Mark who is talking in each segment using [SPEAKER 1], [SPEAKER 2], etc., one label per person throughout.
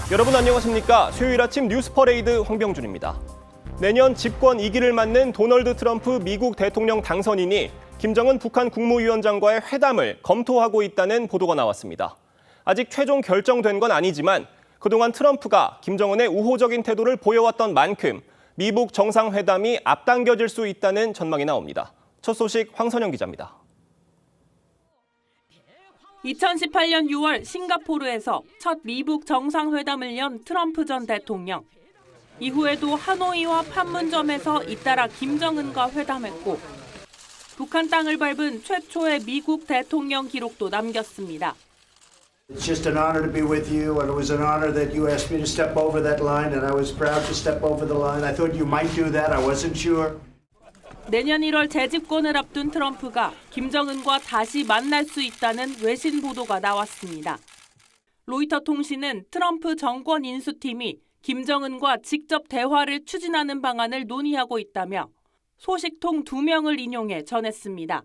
[SPEAKER 1] 여러분 안녕하십니까? 수요일 아침 뉴스 퍼레이드 황병준입니다. 내년 집권 2기를 맞는 도널드 트럼프 미국 대통령 당선인이 김정은 북한 국무위원장과의 회담을 검토하고 있다는 보도가 나왔습니다. 아직 최종 결정된 건 아니지만 그동안 트럼프가 김정은의 우호적인 태도를 보여왔던 만큼 미북 정상회담이 앞당겨질 수 있다는 전망이 나옵니다. 첫 소식 황선영 기자입니다.
[SPEAKER 2] 2018년 6월 싱가포르에서 첫 미북 정상회담을 연 트럼프 전 대통령. 이후에도 하노이와 판문점에서 잇따라 김정은과 회담했고 북한 땅을 밟은 최초의 미국 대통령 기록도 남겼습니다.
[SPEAKER 3] It's just an honor to be with you, and it was an honor that you asked me to step over that line, and I was proud to step over the line. I thought you might do that. I wasn't sure.
[SPEAKER 2] 내년 1월 재집권을 앞둔 트럼프가 김정은과 다시 만날 수 있다는 외신 보도가 나왔습니다. 로이터 통신은 트럼프 정권 인수팀이 김정은과 직접 대화를 추진하는 방안을 논의하고 있다며 소식통 2명을 인용해 전했습니다.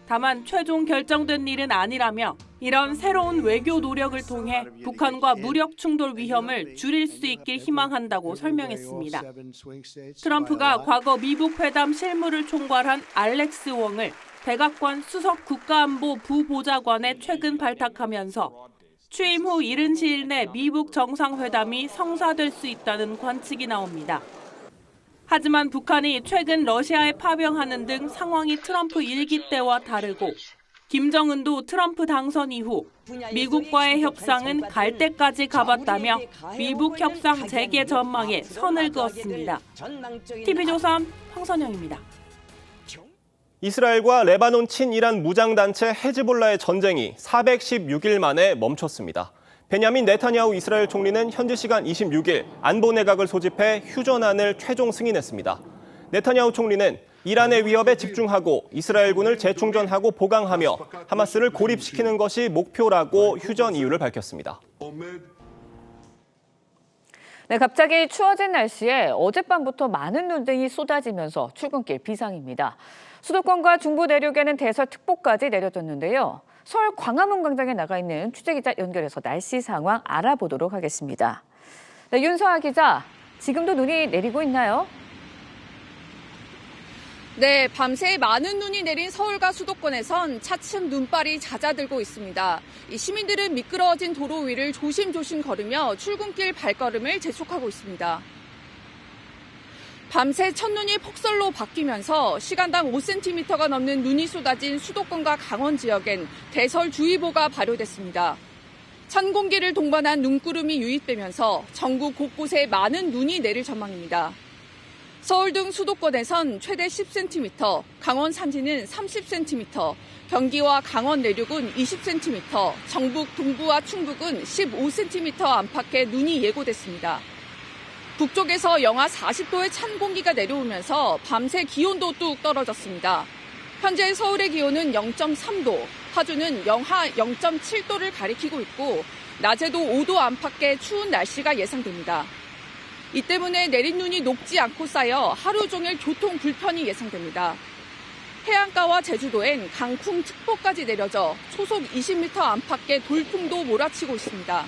[SPEAKER 2] 다만 최종 결정된 일은 아니라며 이런 새로운 외교 노력을 통해 북한과 무력 충돌 위험을 줄일 수 있길 희망한다고 설명했습니다. 트럼프가 과거 미북 회담 실무를 총괄한 알렉스 웡을 백악관 수석 국가안보 부보좌관에 최근 발탁하면서 취임 후 이른 시일 내 미북 정상회담이 성사될 수 있다는 관측이 나옵니다. 하지만 북한이 최근 러시아에 파병하는 등 상황이 트럼프 일기 때와 다르고 김정은도 트럼프 당선 이후 미국과의 협상은 갈 때까지 가봤다며 미북 협상 재개 전망에 선을 그었습니다. TV조선 황선영입니다.
[SPEAKER 1] 이스라엘과 레바논 친이란 무장단체 헤즈볼라의 전쟁이 416일 만에 멈췄습니다. 베냐민 네타냐후 이스라엘 총리는 현지 시간 26일 안보 내각을 소집해 휴전안을 최종 승인했습니다. 네타냐후 총리는 이란의 위협에 집중하고 이스라엘군을 재충전하고 보강하며 하마스를 고립시키는 것이 목표라고 휴전 이유를 밝혔습니다.
[SPEAKER 4] 네, 갑자기 추워진 날씨에 어젯밤부터 많은 눈이 쏟아지면서 출근길 비상입니다. 수도권과 중부 내륙에는 대설특보까지 내려졌는데요. 서울 광화문 광장에 나가 있는 취재기자 연결해서 날씨 상황 알아보도록 하겠습니다. 네, 윤서아 기자, 지금도 눈이 내리고 있나요?
[SPEAKER 5] 네, 밤새 많은 눈이 내린 서울과 수도권에선 차츰 눈발이 잦아들고 있습니다. 이 시민들은 미끄러워진 도로 위를 조심조심 걸으며 출근길 발걸음을 재촉하고 있습니다. 밤새 첫눈이 폭설로 바뀌면서 시간당 5cm가 넘는 눈이 쏟아진 수도권과 강원 지역엔 대설주의보가 발효됐습니다. 찬 공기를 동반한 눈구름이 유입되면서 전국 곳곳에 많은 눈이 내릴 전망입니다. 서울 등 수도권에선 최대 10cm, 강원 산지는 30cm, 경기와 강원 내륙은 20cm, 전북 동부와 충북은 15cm 안팎의 눈이 예고됐습니다. 북쪽에서 영하 40도의 찬 공기가 내려오면서 밤새 기온도 뚝 떨어졌습니다. 현재 서울의 기온은 0.3도, 파주는 영하 0.7도를 가리키고 있고 낮에도 5도 안팎의 추운 날씨가 예상됩니다. 이 때문에 내린 눈이 녹지 않고 쌓여 하루 종일 교통 불편이 예상됩니다. 해안가와 제주도엔 강풍특보까지 내려져 초속 20m 안팎의 돌풍도 몰아치고 있습니다.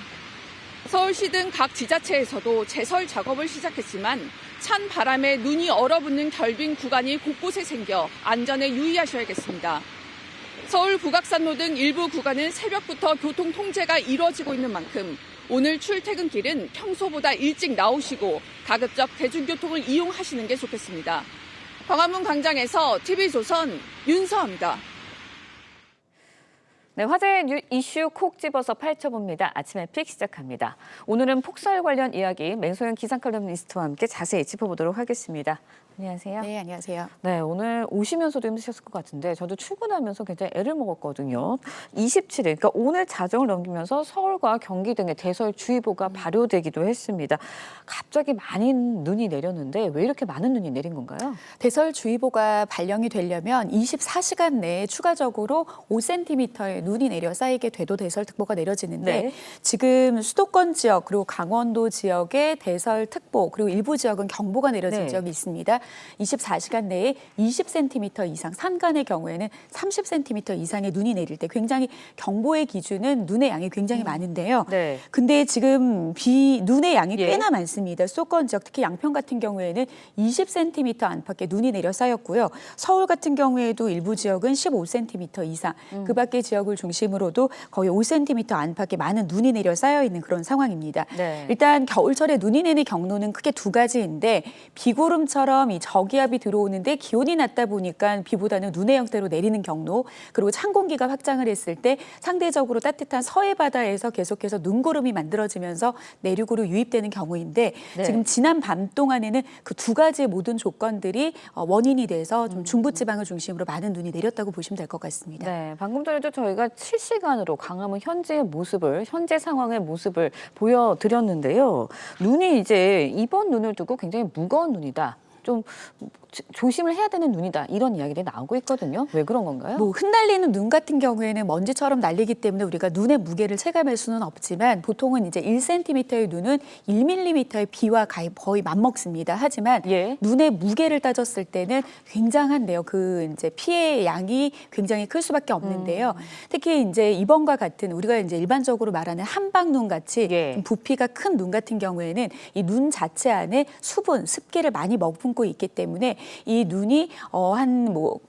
[SPEAKER 5] 서울시 등 각 지자체에서도 제설 작업을 시작했지만 찬 바람에 눈이 얼어붙는 결빙 구간이 곳곳에 생겨 안전에 유의하셔야겠습니다. 서울 북악산로 등 일부 구간은 새벽부터 교통 통제가 이뤄지고 있는 만큼 오늘 출퇴근길은 평소보다 일찍 나오시고 가급적 대중교통을 이용하시는 게 좋겠습니다. 광화문 광장에서 TV조선 윤서아입니다.
[SPEAKER 4] 네, 화제의 이슈 콕 집어서 파헤쳐봅니다. 아침에 픽 시작합니다. 오늘은 폭설 관련 이야기 맹소영 기상칼럼니스트와 함께 자세히 짚어보도록 하겠습니다. 안녕하세요.
[SPEAKER 6] 네, 안녕하세요.
[SPEAKER 4] 네, 오늘 오시면서도 힘드셨을 것 같은데 저도 출근하면서 굉장히 애를 먹었거든요. 27일, 그러니까 오늘 자정을 넘기면서 서울과 경기 등에 대설주의보가 발효되기도 했습니다. 갑자기 많은 눈이 내렸는데 왜 이렇게 많은 눈이 내린 건가요?
[SPEAKER 6] 대설주의보가 발령이 되려면 24시간 내에 추가적으로 5cm의 눈이 내려 쌓이게 돼도 대설특보가 내려지는데
[SPEAKER 4] 네.
[SPEAKER 6] 지금 수도권 지역 그리고 강원도 지역에 대설특보 그리고 일부 지역은 경보가 내려진
[SPEAKER 4] 네.
[SPEAKER 6] 지역이 있습니다. 24시간 내에 20cm 이상, 산간의 경우에는 30cm 이상의 눈이 내릴 때 굉장히 경보의 기준은 눈의 양이 굉장히 많은데요.
[SPEAKER 4] 네.
[SPEAKER 6] 근데 지금 눈의 양이
[SPEAKER 4] 예.
[SPEAKER 6] 꽤나 많습니다. 수도권 지역 특히 양평 같은 경우에는 20cm 안팎의 눈이 내려 쌓였고요. 서울 같은 경우에도 일부 지역은 15cm 이상, 그 밖의 지역을 중심으로도 거의 5cm 안팎의 많은 눈이 내려 쌓여 있는 그런 상황입니다.
[SPEAKER 4] 네.
[SPEAKER 6] 일단 겨울철에 눈이 내리는 경로는 크게 두 가지인데 비구름처럼 이 저기압이 들어오는데 기온이 낮다 보니까 비보다는 눈의 형태로 내리는 경로, 그리고 찬 공기가 확장을 했을 때 상대적으로 따뜻한 서해 바다에서 계속해서 눈구름이 만들어지면서 내륙으로 유입되는 경우인데
[SPEAKER 4] 네.
[SPEAKER 6] 지금 지난 밤 동안에는 그 두 가지의 모든 조건들이 원인이 돼서 좀 중부지방을 중심으로 많은 눈이 내렸다고 보시면 될 것 같습니다.
[SPEAKER 4] 네, 방금 전에도 저희가 실시간으로 강화문 현재 상황의 모습을 보여드렸는데요. 눈이 이제 이번 눈을 두고 굉장히 무거운 눈이다. 좀 조심을 해야 되는 눈이다. 이런 이야기들이 나오고 있거든요. 왜 그런 건가요?
[SPEAKER 6] 뭐 흩날리는 눈 같은 경우에는 먼지처럼 날리기 때문에 우리가 눈의 무게를 체감할 수는 없지만 보통은 이제 1cm의 눈은 1mm의 비와 거의 맞먹습니다. 하지만
[SPEAKER 4] 예.
[SPEAKER 6] 눈의 무게를 따졌을 때는 굉장한데요. 그 이제 피해의 양이 굉장히 클 수밖에 없는데요. 특히 이제 이번과 같은 우리가 이제 일반적으로 말하는 한방눈 같이
[SPEAKER 4] 예.
[SPEAKER 6] 좀 부피가 큰 눈 같은 경우에는 이 눈 자체 안에 수분, 습기를 많이 머금고 있기 때문에 이 눈이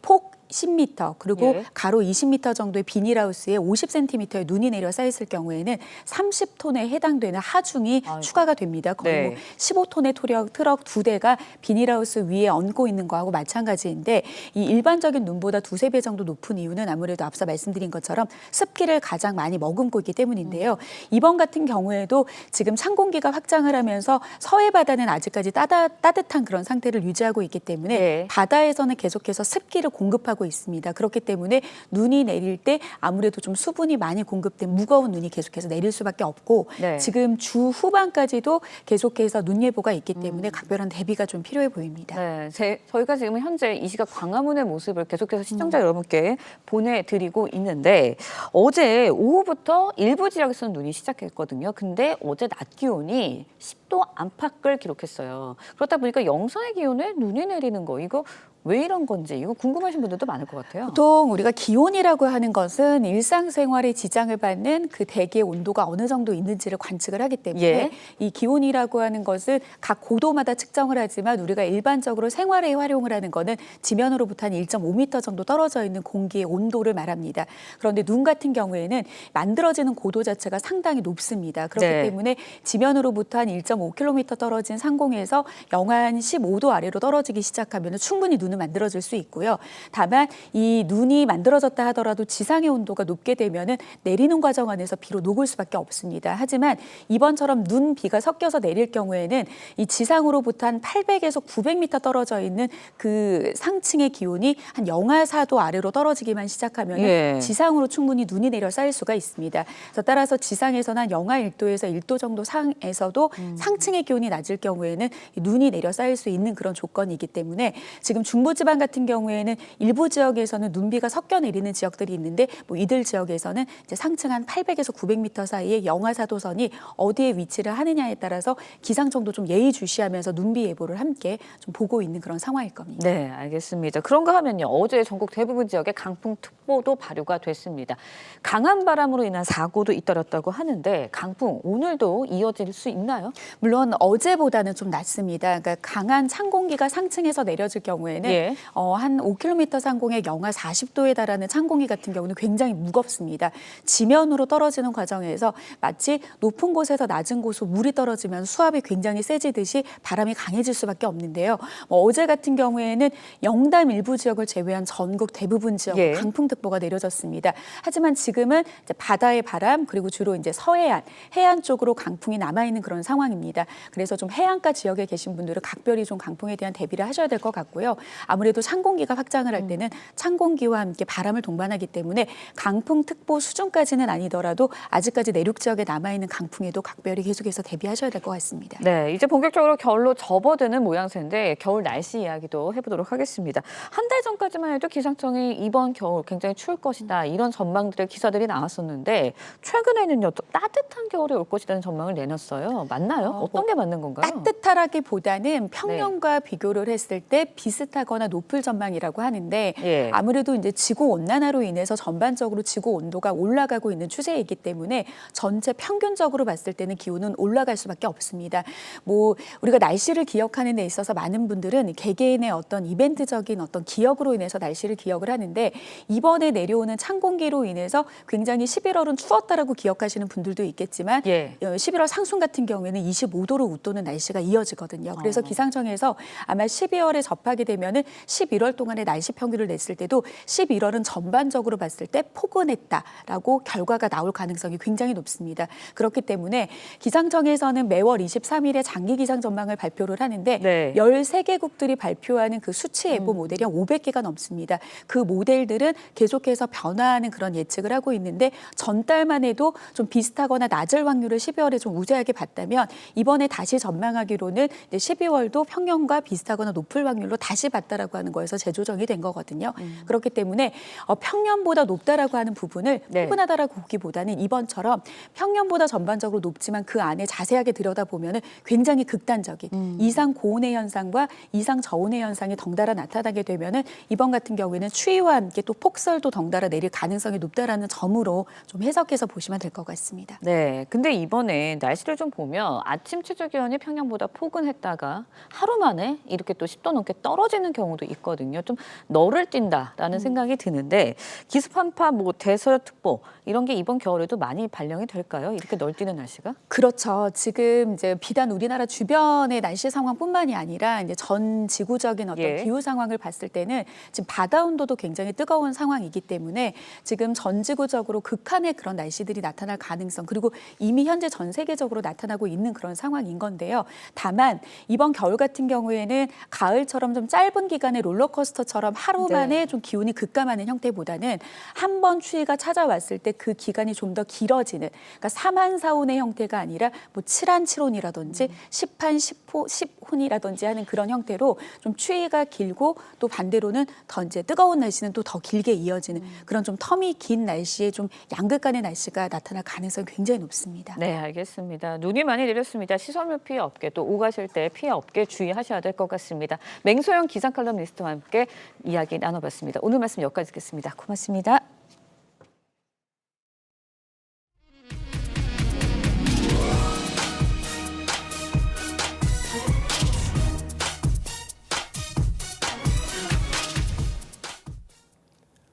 [SPEAKER 6] 폭 10m 그리고
[SPEAKER 4] 예.
[SPEAKER 6] 가로 20m 정도의 비닐하우스에 50cm의 눈이 내려 쌓였을 경우에는 30톤에 해당되는 하중이
[SPEAKER 4] 아이고.
[SPEAKER 6] 추가가 됩니다. 거의
[SPEAKER 4] 네.
[SPEAKER 6] 뭐 15톤의 트럭 2대가 비닐하우스 위에 얹고 있는 거하고 마찬가지인데 이 일반적인 눈보다 2~3배 정도 높은 이유는 아무래도 앞서 말씀드린 것처럼 습기를 가장 많이 머금고 있기 때문인데요. 이번 같은 경우에도 지금 찬 공기가 확장을 하면서 서해 바다는 아직까지 따뜻한 그런 상태를 유지하고 있기 때문에
[SPEAKER 4] 네.
[SPEAKER 6] 바다에서는 계속해서 습기를 공급하고 있습니다. 그렇기 때문에 눈이 내릴 때 아무래도 좀 수분이 많이 공급된 무거운 눈이 계속해서 내릴 수밖에 없고
[SPEAKER 4] 네.
[SPEAKER 6] 지금 주 후반까지도 계속해서 눈 예보가 있기 때문에 각별한 대비가 좀 필요해 보입니다.
[SPEAKER 4] 네, 저희가 지금 현재 이 시각 광화문의 모습을 계속해서 시청자 여러분께 보내드리고 있는데 어제 오후부터 일부 지역에서는 눈이 시작했거든요. 근데 어제 낮 기온이 10도 안팎을 기록했어요. 그렇다 보니까 영상의 기온에 눈이 내리는 거 이거 왜 이런 건지 이거 궁금하신 분들도 많을 것 같아요.
[SPEAKER 6] 보통 우리가 기온이라고 하는 것은 일상생활에 지장을 받는 그 대기의 온도가 어느 정도 있는지를 관측을 하기 때문에
[SPEAKER 4] 예.
[SPEAKER 6] 이 기온이라고 하는 것은 각 고도마다 측정을 하지만 우리가 일반적으로 생활에 활용을 하는 거는 지면으로부터 한 1.5m 정도 떨어져 있는 공기의 온도를 말합니다. 그런데 눈 같은 경우에는 만들어지는 고도 자체가 상당히 높습니다. 그렇기
[SPEAKER 4] 네.
[SPEAKER 6] 때문에 지면으로부터 한 1.5km 떨어진 상공에서 영하 한 15도 아래로 떨어지기 시작하면 충분히 눈은 만들어질 수 있고요. 다만 이 눈이 만들어졌다 하더라도 지상의 온도가 높게 되면은 내리는 과정 안에서 비로 녹을 수밖에 없습니다. 하지만 이번처럼 눈, 비가 섞여서 내릴 경우에는 이 지상으로부터 한 800에서 900m 떨어져 있는 그 상층의 기온이 한 영하 4도 아래로 떨어지기만 시작하면
[SPEAKER 4] 예.
[SPEAKER 6] 지상으로 충분히 눈이 내려 쌓일 수가 있습니다. 그래서 따라서 지상에서는 한 영하 1도에서 1도 정도 상에서도 상층의 기온이 낮을 경우에는 눈이 내려 쌓일 수 있는 그런 조건이기 때문에 지금 중부지방 같은 경우에는 일부 지역에서는 눈비가 섞여 내리는 지역들이 있는데 뭐 이들 지역에서는 이제 상층 한 800에서 900m 사이에 영하 4도선이 어디에 위치를 하느냐에 따라서 기상청도 좀 예의주시하면서 눈비 예보를 함께 좀 보고 있는 그런 상황일 겁니다.
[SPEAKER 4] 네, 알겠습니다. 그런가 하면요. 어제 전국 대부분 지역에 강풍특보도 발효가 됐습니다. 강한 바람으로 인한 사고도 잇따랐다고 하는데 강풍 오늘도 이어질 수 있나요?
[SPEAKER 6] 물론 어제보다는 좀 낮습니다. 그러니까 강한 찬 공기가 상층에서 내려질 경우에는
[SPEAKER 4] 예.
[SPEAKER 6] 한 5km 상공에 영하 40도에 달하는 찬 공기 같은 경우는 굉장히 무겁습니다. 지면으로 떨어지는 과정에서 마치 높은 곳에서 낮은 곳으로 물이 떨어지면 수압이 굉장히 세지듯이 바람이 강해질 수밖에 없는데요. 어제 같은 경우에는 영남 일부 지역을 제외한 전국 대부분 지역
[SPEAKER 4] 예.
[SPEAKER 6] 강풍특보가 내려졌습니다. 하지만 지금은 이제 바다의 바람 그리고 주로 이제 서해안, 해안 쪽으로 강풍이 남아있는 그런 상황입니다. 그래서 좀 해안가 지역에 계신 분들은 각별히 좀 강풍에 대한 대비를 하셔야 될 것 같고요. 아무래도 찬 공기가 확장을 할 때는 찬 공기와 함께 바람을 동반하기 때문에 강풍특보 수준까지는 아니더라도 아직까지 내륙 지역에 남아있는 강풍에도 각별히 계속해서 대비하셔야 될 것 같습니다.
[SPEAKER 4] 네, 이제 본격적으로 겨울로 접어드는 모양새인데 겨울 날씨 이야기도 해보도록 하겠습니다. 한 달 전까지만 해도 기상청이 이번 겨울 굉장히 추울 것이다 이런 전망들의 기사들이 나왔었는데 최근에는요 또 따뜻한 겨울이 올 것이라는 전망을 내놨어요. 맞나요? 어떤 게 맞는 건가요?
[SPEAKER 6] 따뜻하라기보다는 평년과 비교를 했을 때 비슷하거나 높을 전망이라고 하는데
[SPEAKER 4] 예.
[SPEAKER 6] 아무래도 이제 지구 온난화로 인해서 전반적으로 지구 온도가 올라가고 있는 추세이기 때문에 전체 평균적으로 봤을 때는 기온은 올라갈 수밖에 없습니다. 뭐 우리가 날씨를 기억하는 데 있어서 많은 분들은 개개인의 어떤 이벤트적인 어떤 기억으로 인해서 날씨를 기억을 하는데 이번에 내려오는 찬 공기로 인해서 굉장히 11월은 추웠다라고 기억하시는 분들도 있겠지만
[SPEAKER 4] 예.
[SPEAKER 6] 11월 상순 같은 경우에는 25도로 웃도는 날씨가 이어지거든요. 그래서 기상청에서 아마 12월에 접하게 되면은 11월 동안의 날씨 평균을 냈을 때도 11월은 전반적으로 봤을 때 포근했다라고 결과가 나올 가능성이 굉장히 높습니다. 그렇기 때문에 기상청에서는 매월 23일에 장기 기상 전망을 발표를 하는데
[SPEAKER 4] 네.
[SPEAKER 6] 13개국들이 발표하는 그 수치 예보 모델이 500개가 넘습니다. 그 모델들은 계속해서 변화하는 그런 예측을 하고 있는데 전달만 해도 좀 비슷하거나 낮을 확률을 12월에 좀 우세하게 봤다면 이번에 다시 전망하기로는 이제 12월도 평년과 비슷하거나 높을 확률로 다시 봤다라고 하는 거에서 재조정이 된 거거든요. 그렇기 때문에 평년보다 높다라고 하는 부분을
[SPEAKER 4] 네.
[SPEAKER 6] 포근하다라고 보기보다는 이번처럼 평년보다 전반적으로 높지만 그 안에 자세하게 들여다보면 굉장히 극단적인 이상 고온의 현상과 이상 저온의 현상이 덩달아 나타나게 되면은 이번 같은 경우에는 추위와 함께 또 폭설도 덩달아 내릴 가능성이 높다라는 점으로 좀 해석해서 보시면 될 것 같습니다.
[SPEAKER 4] 네, 근데 이번에 날씨를 좀 보면 아침 최저 기온이 평년보다 포근했다가 하루 만에 이렇게 또 10도 넘게 떨어지는 경우도 있거든요. 좀 너를 띈다라는 생각이 드는데 기습 한파, 뭐 대서특보 이런 게 이번 겨울에도 많이 발령이 될까요? 이렇게 널뛰는 날씨가?
[SPEAKER 6] 그렇죠. 지금 이제 비단 우리나라 주변의 날씨 상황뿐만이 아니라 이제 전 지구적인 어떤
[SPEAKER 4] 예.
[SPEAKER 6] 기후 상황을 봤을 때는 지금 바다 온도도 굉장히 뜨거운 상황이기 때문에 지금 전 지구적으로 극한의 그런 날씨들이 나타날 가능성 그리고 이미 현재 전 세계적으로 나타나고 있는 그런 상황인 건데요. 다만 이번 겨울 같은 경우에는 가을처럼 좀 짧은 기간의 롤러코스터처럼 하루
[SPEAKER 4] 네.
[SPEAKER 6] 만에 좀 기온이 급감하는 형태보다는 한 번 추위가 찾아왔을 때 그 기간이 좀 더 길어지는 그러니까 3한 4혼의 형태가 아니라 뭐 7한 7혼이라든지 10한 10혼이라든지 하는 그런 형태로 좀 추위가 길고 또 반대로는 더 이제 뜨거운 날씨는 또 더 길게 이어지는 그런 좀 텀이 긴 날씨에 좀 양극간의 날씨가 나타날 가능성이 굉장히 높습니다.
[SPEAKER 4] 네, 알겠습니다. 눈이 많이 내렸습니다. 시설물 피해 없게 또 오가실 때 피해 없게 주의하셔야 될 것 같습니다. 맹소영 기상 칼럼니스트와 함께 이야기 나눠봤습니다. 오늘 말씀 여기까지 듣겠습니다. 고맙습니다.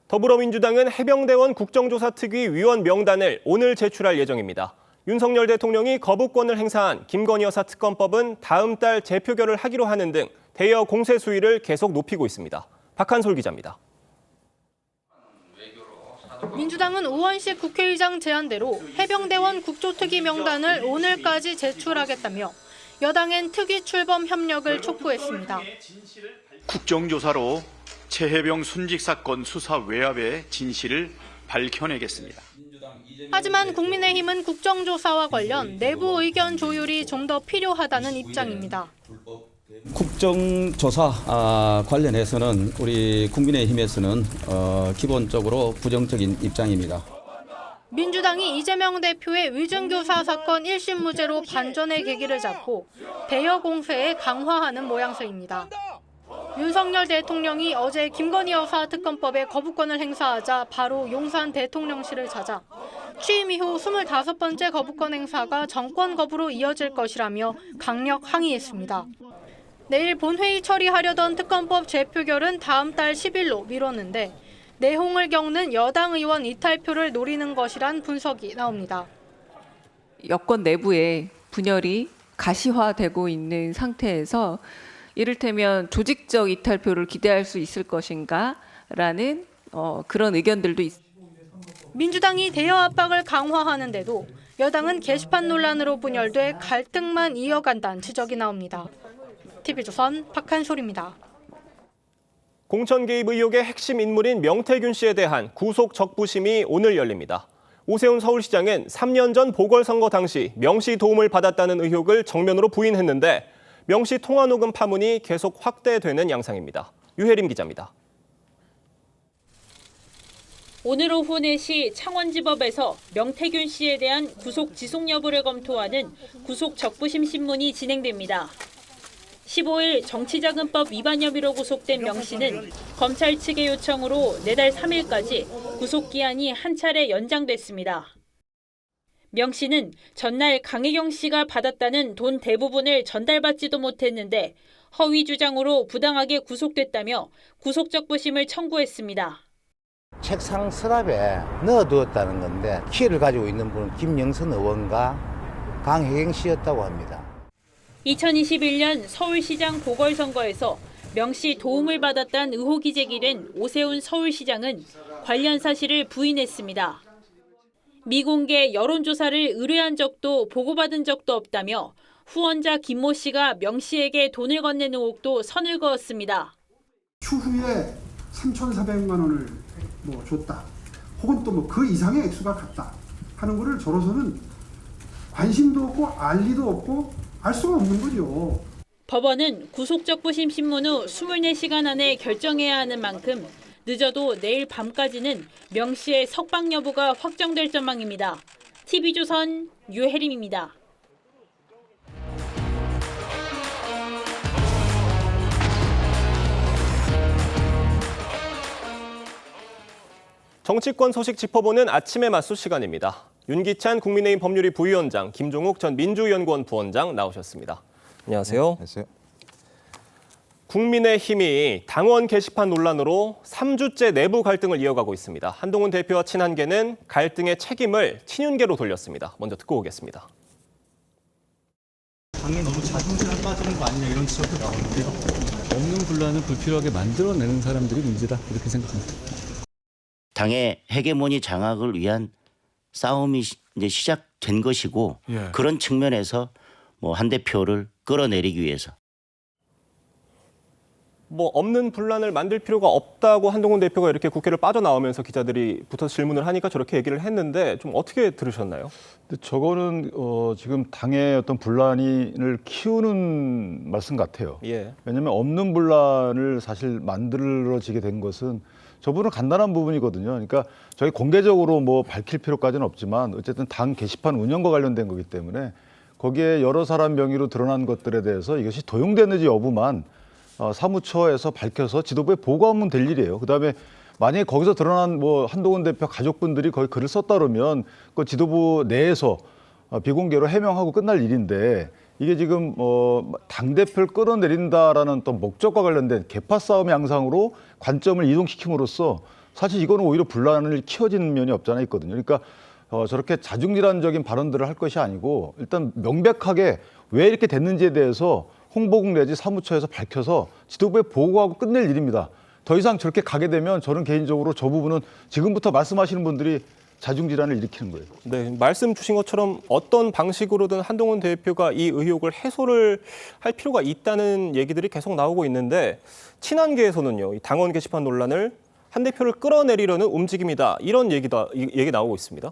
[SPEAKER 1] 더불어민주당은 해병대원 국정조사특위 위원 명단을 오늘 제출할 예정입니다. 윤석열 대통령이 거부권을 행사한 김건희 여사 특검법은 다음 달 재표결을 하기로 하는 등 대여 공세 수위를 계속 높이고 있습니다. 박한솔 기자입니다.
[SPEAKER 7] 민주당은 우원식 국회의장 제안대로 해병대원 국조특위 명단을 오늘까지 제출하겠다며 여당엔 특위 출범 협력을 촉구했습니다.
[SPEAKER 8] 국정조사로 최해병 순직 사건 수사 외압의 진실을 밝혀내겠습니다.
[SPEAKER 7] 하지만 국민의힘은 국정조사와 관련 내부 의견 조율이 좀 더 필요하다는 입장입니다.
[SPEAKER 9] 국정조사 관련해서는 우리 국민의힘에서는 기본적으로 부정적인 입장입니다.
[SPEAKER 7] 민주당이 이재명 대표의 위증교사 사건 1심 무죄로 반전의 계기를 잡고 대여 공세에 강화하는 모양새입니다. 윤석열 대통령이 어제 김건희 여사 특검법에 거부권을 행사하자 바로 용산 대통령실을 찾아 취임 이후 25번째 거부권 행사가 정권 거부로 이어질 것이라며 강력 항의했습니다. 내일 본회의 처리하려던 특검법 재표결은 다음 달 10일로 미뤘는데 내홍을 겪는 여당 의원 이탈표를 노리는 것이란 분석이 나옵니다.
[SPEAKER 10] 여권 내부에 분열이 가시화되고 있는 상태에서 이를테면 조직적 이탈표를 기대할 수 있을 것인가라는 그런 의견들도 있습니다.
[SPEAKER 7] 민주당이 대여 압박을 강화하는데도 여당은 게시판 논란으로 분열돼 갈등만 이어간다는 지적이 나옵니다. TV조선 박한솔입니다.
[SPEAKER 1] 공천 개입 의혹의 핵심 인물인 명태균 씨에 대한 구속 적부심이 오늘 열립니다. 오세훈 서울시장은 3년 전 보궐선거 당시 명 씨 도움을 받았다는 의혹을 정면으로 부인했는데 명 씨 통화 녹음 파문이 계속 확대되는 양상입니다. 유혜림 기자입니다.
[SPEAKER 2] 오늘 오후 4시 창원지법에서 명태균 씨에 대한 구속 지속 여부를 검토하는 구속 적부심 신문이 진행됩니다. 15일 정치자금법 위반 혐의로 구속된 명 씨는 검찰 측의 요청으로 내달 3일까지 구속기한이 한 차례 연장됐습니다. 명 씨는 전날 강혜경 씨가 받았다는 돈 대부분을 전달받지도 못했는데 허위 주장으로 부당하게 구속됐다며 구속적부심을 청구했습니다.
[SPEAKER 11] 책상 서랍에 넣어두었다는 건데 키를 가지고 있는 분은 김영선 의원과 강혜경 씨였다고 합니다.
[SPEAKER 2] 2021년 서울시장 보궐선거에서 명 씨 도움을 받았다는 의혹이 제기된 오세훈 서울시장은 관련 사실을 부인했습니다. 미공개 여론조사를 의뢰한 적도 보고받은 적도 없다며 후원자 김모 씨가 명 씨에게 돈을 건넨 의혹도 선을 그었습니다.
[SPEAKER 12] 추후에 3,400만 원을 줬다. 혹은 또 그 이상의 액수가 갔다 하는 거를 저로서는 관심도 없고 알리도 없고 알 수가 없는 거죠.
[SPEAKER 2] 법원은 구속적부심 신문 후 24시간 안에 결정해야 하는 만큼 늦어도 내일 밤까지는 명 씨의 석방 여부가 확정될 전망입니다. TV조선 유혜림입니다.
[SPEAKER 1] 정치권 소식 짚어보는 아침의 맞수 시간입니다. 윤기찬 국민의힘 법률위 부위원장, 김종욱 전 민주연구원 부원장 나오셨습니다. 안녕하세요.
[SPEAKER 13] 안녕하세요.
[SPEAKER 1] 국민의힘이 당원 게시판 논란으로 3주째 내부 갈등을 이어가고 있습니다. 한동훈 대표와 친한계는 갈등의 책임을 친윤계로 돌렸습니다. 먼저 듣고 오겠습니다.
[SPEAKER 14] 당에 너무 자존심에 빠지는 거 아니냐 이런 지적도 나오는데요. 없는 분란을 불필요하게 만들어내는 사람들이 문제다 이렇게 생각합니다.
[SPEAKER 15] 당의 헤게모니 장악을 위한 싸움이 이제 시작된 것이고 그런 측면에서 한 대표를 끌어내리기 위해서
[SPEAKER 1] 없는 분란을 만들 필요가 없다고 한동훈 대표가 이렇게 국회를 빠져나오면서 기자들이 붙어서 질문을 하니까 저렇게 얘기를 했는데 좀 어떻게 들으셨나요?
[SPEAKER 13] 근데 저거는 지금 당의 어떤 분란을 키우는 말씀 같아요. 왜냐하면 없는 분란을 사실 만들어지게 된 것은 저분은 간단한 부분이거든요. 그러니까 저희 공개적으로 밝힐 필요까지는 없지만 어쨌든 당 게시판 운영과 관련된 거기 때문에 거기에 여러 사람 명의로 드러난 것들에 대해서 이것이 도용되는지 여부만 사무처에서 밝혀서 지도부에 보고하면 될 일이에요. 그다음에 만약에 거기서 드러난 한동훈 대표 가족분들이 거기 글을 썼다 그러면 그 지도부 내에서 비공개로 해명하고 끝날 일인데 이게 지금 당대표를 끌어내린다라는 또 목적과 관련된 계파 싸움의 양상으로 관점을 이동시킴으로써 사실 이거는 오히려 분란을 키워지는 면이 없지 않아 있거든요. 그러니까 저렇게 자중질환적인 발언들을 할 것이 아니고 일단 명백하게 왜 이렇게 됐는지에 대해서 홍보국 내지 사무처에서 밝혀서 지도부에 보고하고 끝낼 일입니다. 더 이상 저렇게 가게 되면 저는 개인적으로 저 부분은 지금부터 말씀하시는 분들이 자중질환을 일으키는 거예요.
[SPEAKER 1] 네, 말씀 주신 것처럼 어떤 방식으로든 한동훈 대표가 이 의혹을 해소를 할 필요가 있다는 얘기들이 계속 나오고 있는데 친한계에서는요, 이 당원 게시판 논란을 한 대표를 끌어내리려는 움직임이다 이런 얘기 나오고 있습니다.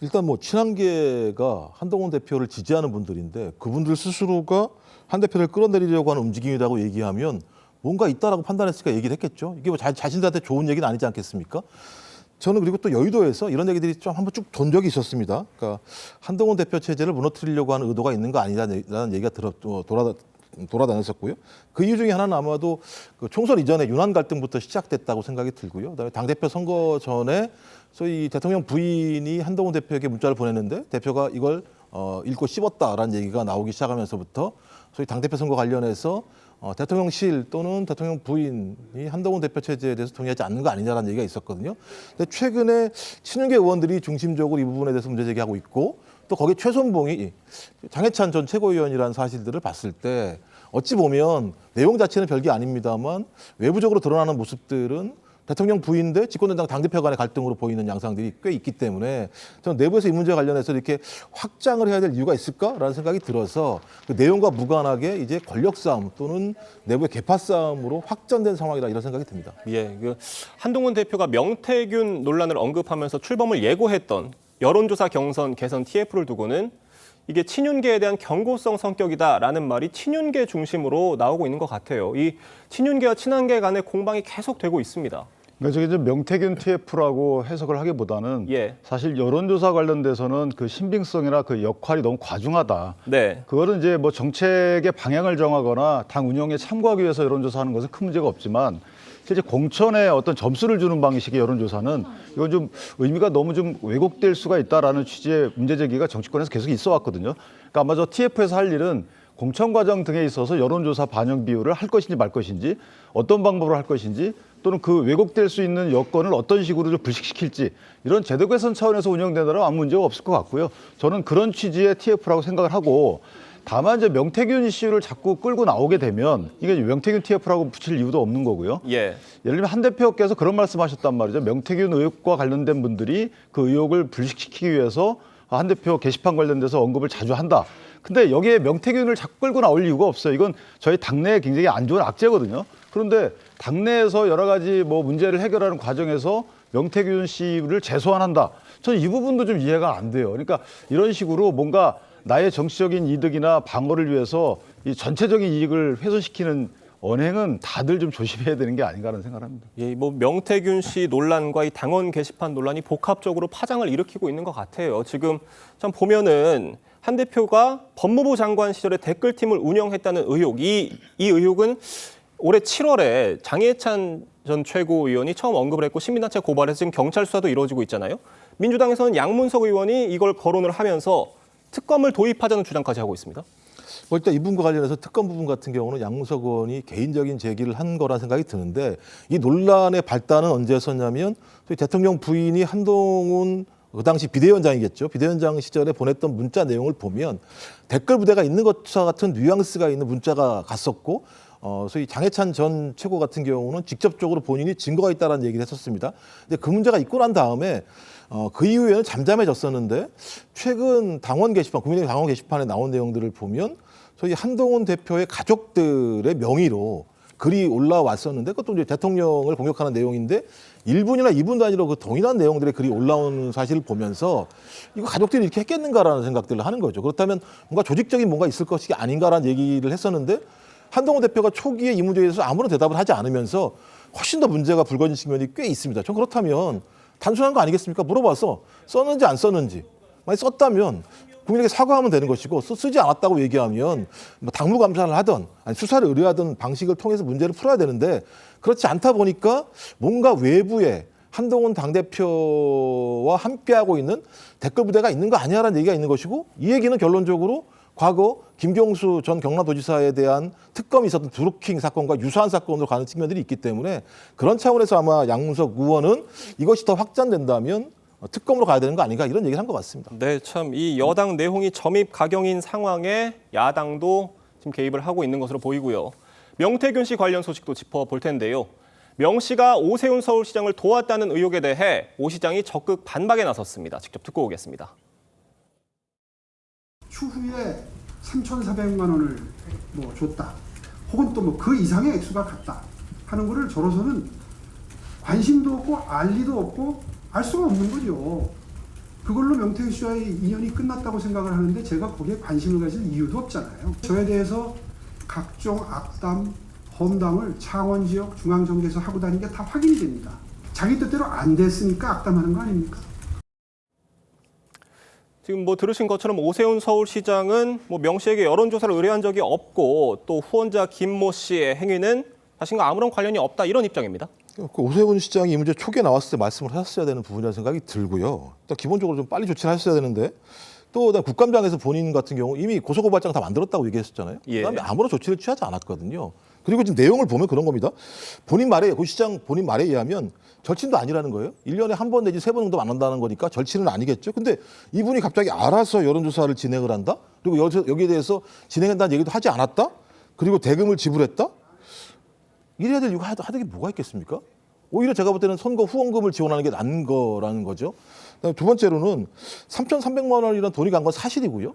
[SPEAKER 16] 일단 친한계가 한동훈 대표를 지지하는 분들인데 그분들 스스로가 한 대표를 끌어내리려고 하는 움직임이라고 얘기하면 뭔가 있다라고 판단했으니까 얘기를 했겠죠. 이게 자신들한테 좋은 얘기는 아니지 않겠습니까? 저는 그리고 또 여의도에서 이런 얘기들이 좀 한번 쭉 돈 적이 있었습니다. 그러니까 한동훈 대표 체제를 무너뜨리려고 하는 의도가 있는 거 아니냐라는 얘기가 돌아다녔었고요. 그 이유 중에 하나는 아마도 그 총선 이전에 윤한 갈등부터 시작됐다고 생각이 들고요. 그다음에 당대표 선거 전에 소위 대통령 부인이 한동훈 대표에게 문자를 보냈는데 대표가 이걸 읽고 씹었다라는 얘기가 나오기 시작하면서부터 소위 당대표 선거 관련해서 대통령실 또는 대통령 부인이 한동훈 대표 체제에 대해서 동의하지 않는 거 아니냐라는 얘기가 있었거든요. 근데 최근에 친윤계 의원들이 중심적으로 이 부분에 대해서 문제 제기하고 있고 또 거기에 최선봉이 장해찬 전 최고위원이라는 사실들을 봤을 때 어찌 보면 내용 자체는 별게 아닙니다만 외부적으로 드러나는 모습들은 대통령 부인 대 집권여당 당대표 간의 갈등으로 보이는 양상들이 꽤 있기 때문에 저는 내부에서 이 문제 관련해서 이렇게 확장을 해야 될 이유가 있을까라는 생각이 들어서 그 내용과 무관하게 이제 권력 싸움 또는 내부의 계파 싸움으로 확전된 상황이다 이런 생각이 듭니다.
[SPEAKER 1] 예, 한동훈 대표가 명태균 논란을 언급하면서 출범을 예고했던 여론조사 경선 개선 TF를 두고는 이게 친윤계에 대한 경고성 성격이다라는 말이 친윤계 중심으로 나오고 있는 것 같아요. 이 친윤계와 친한계 간의 공방이 계속되고 있습니다.
[SPEAKER 13] 그러니까 저게 좀 명태균 TF라고 해석을 하기보다는 사실 여론조사 관련돼서는 그 신빙성이나 그 역할이 너무 과중하다.
[SPEAKER 1] 네.
[SPEAKER 13] 그거는 이제 뭐 정책의 방향을 정하거나 당 운영에 참고하기 위해서 여론조사하는 것은 큰 문제가 없지만 실제 공천에 어떤 점수를 주는 방식의 여론조사는 이건 좀 의미가 너무 좀 왜곡될 수가 있다라는 취지의 문제 제기가 정치권에서 계속 있어 왔거든요. 그러니까 아마 저 TF에서 할 일은 공천 과정 등에 있어서 여론조사 반영 비율을 할 것인지 말 것인지 어떤 방법으로 할 것인지 또는 그 왜곡될 수 있는 여건을 어떤 식으로 좀 불식시킬지 이런 제도 개선 차원에서 운영되더라도 아무 문제가 없을 것 같고요. 저는 그런 취지의 TF라고 생각을 하고 다만 이제 명태균 이슈를 자꾸 끌고 나오게 되면 이게 명태균 TF라고 붙일 이유도 없는 거고요. 예를 들면 한 대표께서 그런 말씀하셨단 말이죠. 명태균 의혹과 관련된 분들이 그 의혹을 불식시키기 위해서 한 대표 게시판 관련돼서 언급을 자주 한다. 근데 여기에 명태균을 자꾸 끌고 나올 이유가 없어요. 이건 저희 당내에 굉장히 안 좋은 악재거든요. 그런데 당내에서 여러 가지 뭐 문제를 해결하는 과정에서 명태균 씨를 재소환한다. 저는 이 부분도 좀 이해가 안 돼요. 그러니까 이런 식으로 뭔가 나의 정치적인 이득이나 방어를 위해서 이 전체적인 이익을 훼손시키는 언행은 다들 좀 조심해야 되는 게 아닌가라는 생각을 합니다.
[SPEAKER 1] 예, 뭐 명태균 씨 논란과 이 당원 게시판 논란이 복합적으로 파장을 일으키고 있는 것 같아요. 지금 참 보면은 한 대표가 법무부 장관 시절에 댓글팀을 운영했다는 의혹, 이 의혹은 올해 7월에 장해찬 전 최고위원이 처음 언급을 했고 시민단체 고발해서 지금 경찰 수사도 이루어지고 있잖아요. 민주당에서는 양문석 의원이 이걸 거론을 하면서 특검을 도입하자는 주장까지 하고 있습니다.
[SPEAKER 16] 일단 이분과 관련해서 특검 부분 같은 경우는 양문석 의원이 개인적인 제기를 한 거란 생각이 드는데 이 논란의 발단은 언제였었냐면 대통령 부인이 한동훈 그 당시 비대위원장이겠죠. 비대위원장 시절에 보냈던 문자 내용을 보면 댓글 부대가 있는 것과 같은 뉘앙스가 있는 문자가 갔었고 소위 장해찬 전 최고 같은 경우는 직접적으로 본인이 증거가 있다는 얘기를 했었습니다. 근데 그 문제가 있고 난 다음에 그 이후에는 잠잠해졌었는데 최근 당원 게시판, 국민의힘 당원 게시판에 나온 내용들을 보면 소위 한동훈 대표의 가족들의 명의로 글이 올라왔었는데 그것도 이제 대통령을 공격하는 내용인데 1분이나 2분 단위로 그 동일한 내용들의 글이 올라오는 사실을 보면서 이거 가족들이 이렇게 했겠는가라는 생각들을 하는 거죠. 그렇다면 뭔가 조직적인 뭔가 있을 것이 아닌가라는 얘기를 했었는데 한동훈 대표가 초기에 이 문제에 대해서 아무런 대답을 하지 않으면서 훨씬 더 문제가 불거진 측면이 꽤 있습니다. 전 그렇다면 단순한 거 아니겠습니까? 물어봐서 썼는지 안 썼는지. 만약 썼다면 국민에게 사과하면 되는 것이고 쓰지 않았다고 얘기하면 뭐 당무감사를 하든 아니 수사를 의뢰하든 방식을 통해서 문제를 풀어야 되는데 그렇지 않다 보니까 뭔가 외부에 한동훈 당대표와 함께하고 있는 댓글 부대가 있는 거 아니냐라는 얘기가 있는 것이고 이 얘기는 결론적으로 과거 김경수 전 경남도지사에 대한 특검이 있었던 드루킹 사건과 유사한 사건으로 가는 측면들이 있기 때문에 그런 차원에서 아마 양문석 의원은 이것이 더 확장된다면 특검으로 가야 되는 거 아닌가 이런 얘기를 한 것 같습니다.
[SPEAKER 1] 네, 참 이 여당 내홍이 점입가경인 상황에 야당도 지금 개입을 하고 있는 것으로 보이고요. 명태균 씨 관련 소식도 짚어볼 텐데요. 명 씨가 오세훈 서울시장을 도왔다는 의혹에 대해 오 시장이 적극 반박에 나섰습니다. 직접 듣고 오겠습니다.
[SPEAKER 12] 추후에 3,400만 원을 뭐 줬다. 혹은 또 뭐 그 이상의 액수가 갔다 하는 거를 저로서는 관심도 없고 알 리도 없고 알 수가 없는 거죠. 그걸로 명태균 씨와의 인연이 끝났다고 생각을 하는데 제가 거기에 관심을 가질 이유도 없잖아요. 저에 대해서 각종 악담, 험담을 창원 지역 중앙정계에서 하고 다니는 게 다 확인이 됩니다. 자기 뜻대로 안 됐으니까 악담하는 거 아닙니까?
[SPEAKER 1] 지금 뭐 들으신 것처럼 오세훈 서울시장은 뭐 명 씨에게 여론조사를 의뢰한 적이 없고 또 후원자 김모 씨의 행위는 자신과 아무런 관련이 없다 이런 입장입니다.
[SPEAKER 16] 오세훈 시장이 이 문제 초기에 나왔을 때 말씀을 하셨어야 되는 부분이라는 생각이 들고요. 일단 기본적으로 좀 빨리 조치를 하셨어야 되는데 또 국감장에서 본인 같은 경우 이미 고소고발장 다 만들었다고 얘기했었잖아요. 그다음에 아무런 조치를 취하지 않았거든요. 그리고 지금 내용을 보면 그런 겁니다. 본인 말에 고 시장 본인 말에 의하면 절친도 아니라는 거예요. 1년에 한 번 내지 3번 정도 만난다는 거니까 절친은 아니겠죠. 근데 이분이 갑자기 알아서 여론조사를 진행을 한다? 그리고 여기에 대해서 진행한다는 얘기도 하지 않았다? 그리고 대금을 지불했다? 이래야 될 이유가 하던 게 뭐가 있겠습니까? 오히려 제가 볼 때는 선거 후원금을 지원하는 게 나은 거라는 거죠. 그다음에 두 번째로는 3,300만 원이라는 돈이 간 건 사실이고요.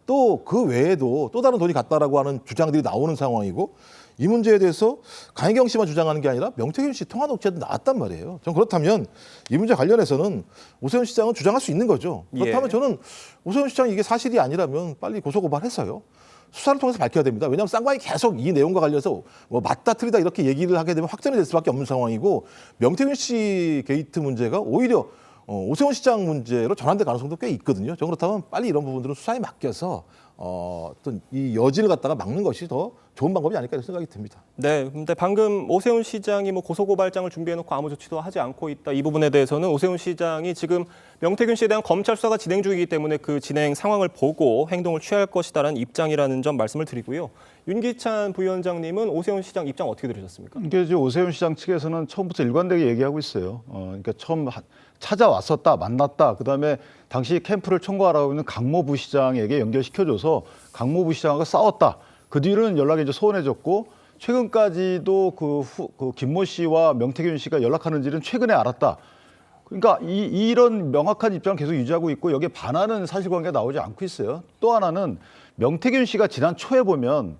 [SPEAKER 16] 또 그 외에도 또 다른 돈이 갔다라고 하는 주장들이 나오는 상황이고 이 문제에 대해서 강혜경 씨만 주장하는 게 아니라 명태균 씨 통화 녹취도 나왔단 말이에요. 전 그렇다면 이 문제 관련해서는 오세훈 시장은 주장할 수 있는 거죠. 그렇다면 저는 오세훈 시장이 이게 사실이 아니라면 빨리 고소고발했어요. 수사를 통해서 밝혀야 됩니다. 왜냐하면 쌍방이 계속 이 내용과 관련해서 뭐 맞다 틀리다 이렇게 얘기를 하게 되면 확정이 될 수밖에 없는 상황이고 명태균 씨 게이트 문제가 오히려 오세훈 시장 문제로 전환될 가능성도 꽤 있거든요. 저 그렇다면 빨리 이런 부분들은 수사에 맡겨서 어떤 이 여지를 갖다가 막는 것이 더 좋은 방법이 아닐까 이런 생각이 듭니다.
[SPEAKER 1] 네, 근데 방금 오세훈 시장이 뭐 고소고발장을 준비해놓고 아무 조치도 하지 않고 있다. 이 부분에 대해서는 오세훈 시장이 지금 명태균 씨에 대한 검찰 수사가 진행 중이기 때문에 그 진행 상황을 보고 행동을 취할 것이다라는 입장이라는 점 말씀을 드리고요. 윤기찬 부위원장님은 오세훈 시장 입장 어떻게 들으셨습니까?
[SPEAKER 13] 이게 이제 오세훈 시장 측에서는 처음부터 일관되게 얘기하고 있어요. 그러니까 처음 찾아왔었다, 만났다. 그다음에 당시 캠프를 총괄하고 있는 강모 부시장에게 연결시켜줘서 강모 부시장하고 싸웠다. 그 뒤로는 연락이 이제 소원해졌고 최근까지도 그 김모 씨와 명태균 씨가 연락하는지는 최근에 알았다. 그러니까 이런 명확한 입장을 계속 유지하고 있고 여기에 반하는 사실관계가 나오지 않고 있어요. 또 하나는 명태균 씨가 지난 초에 보면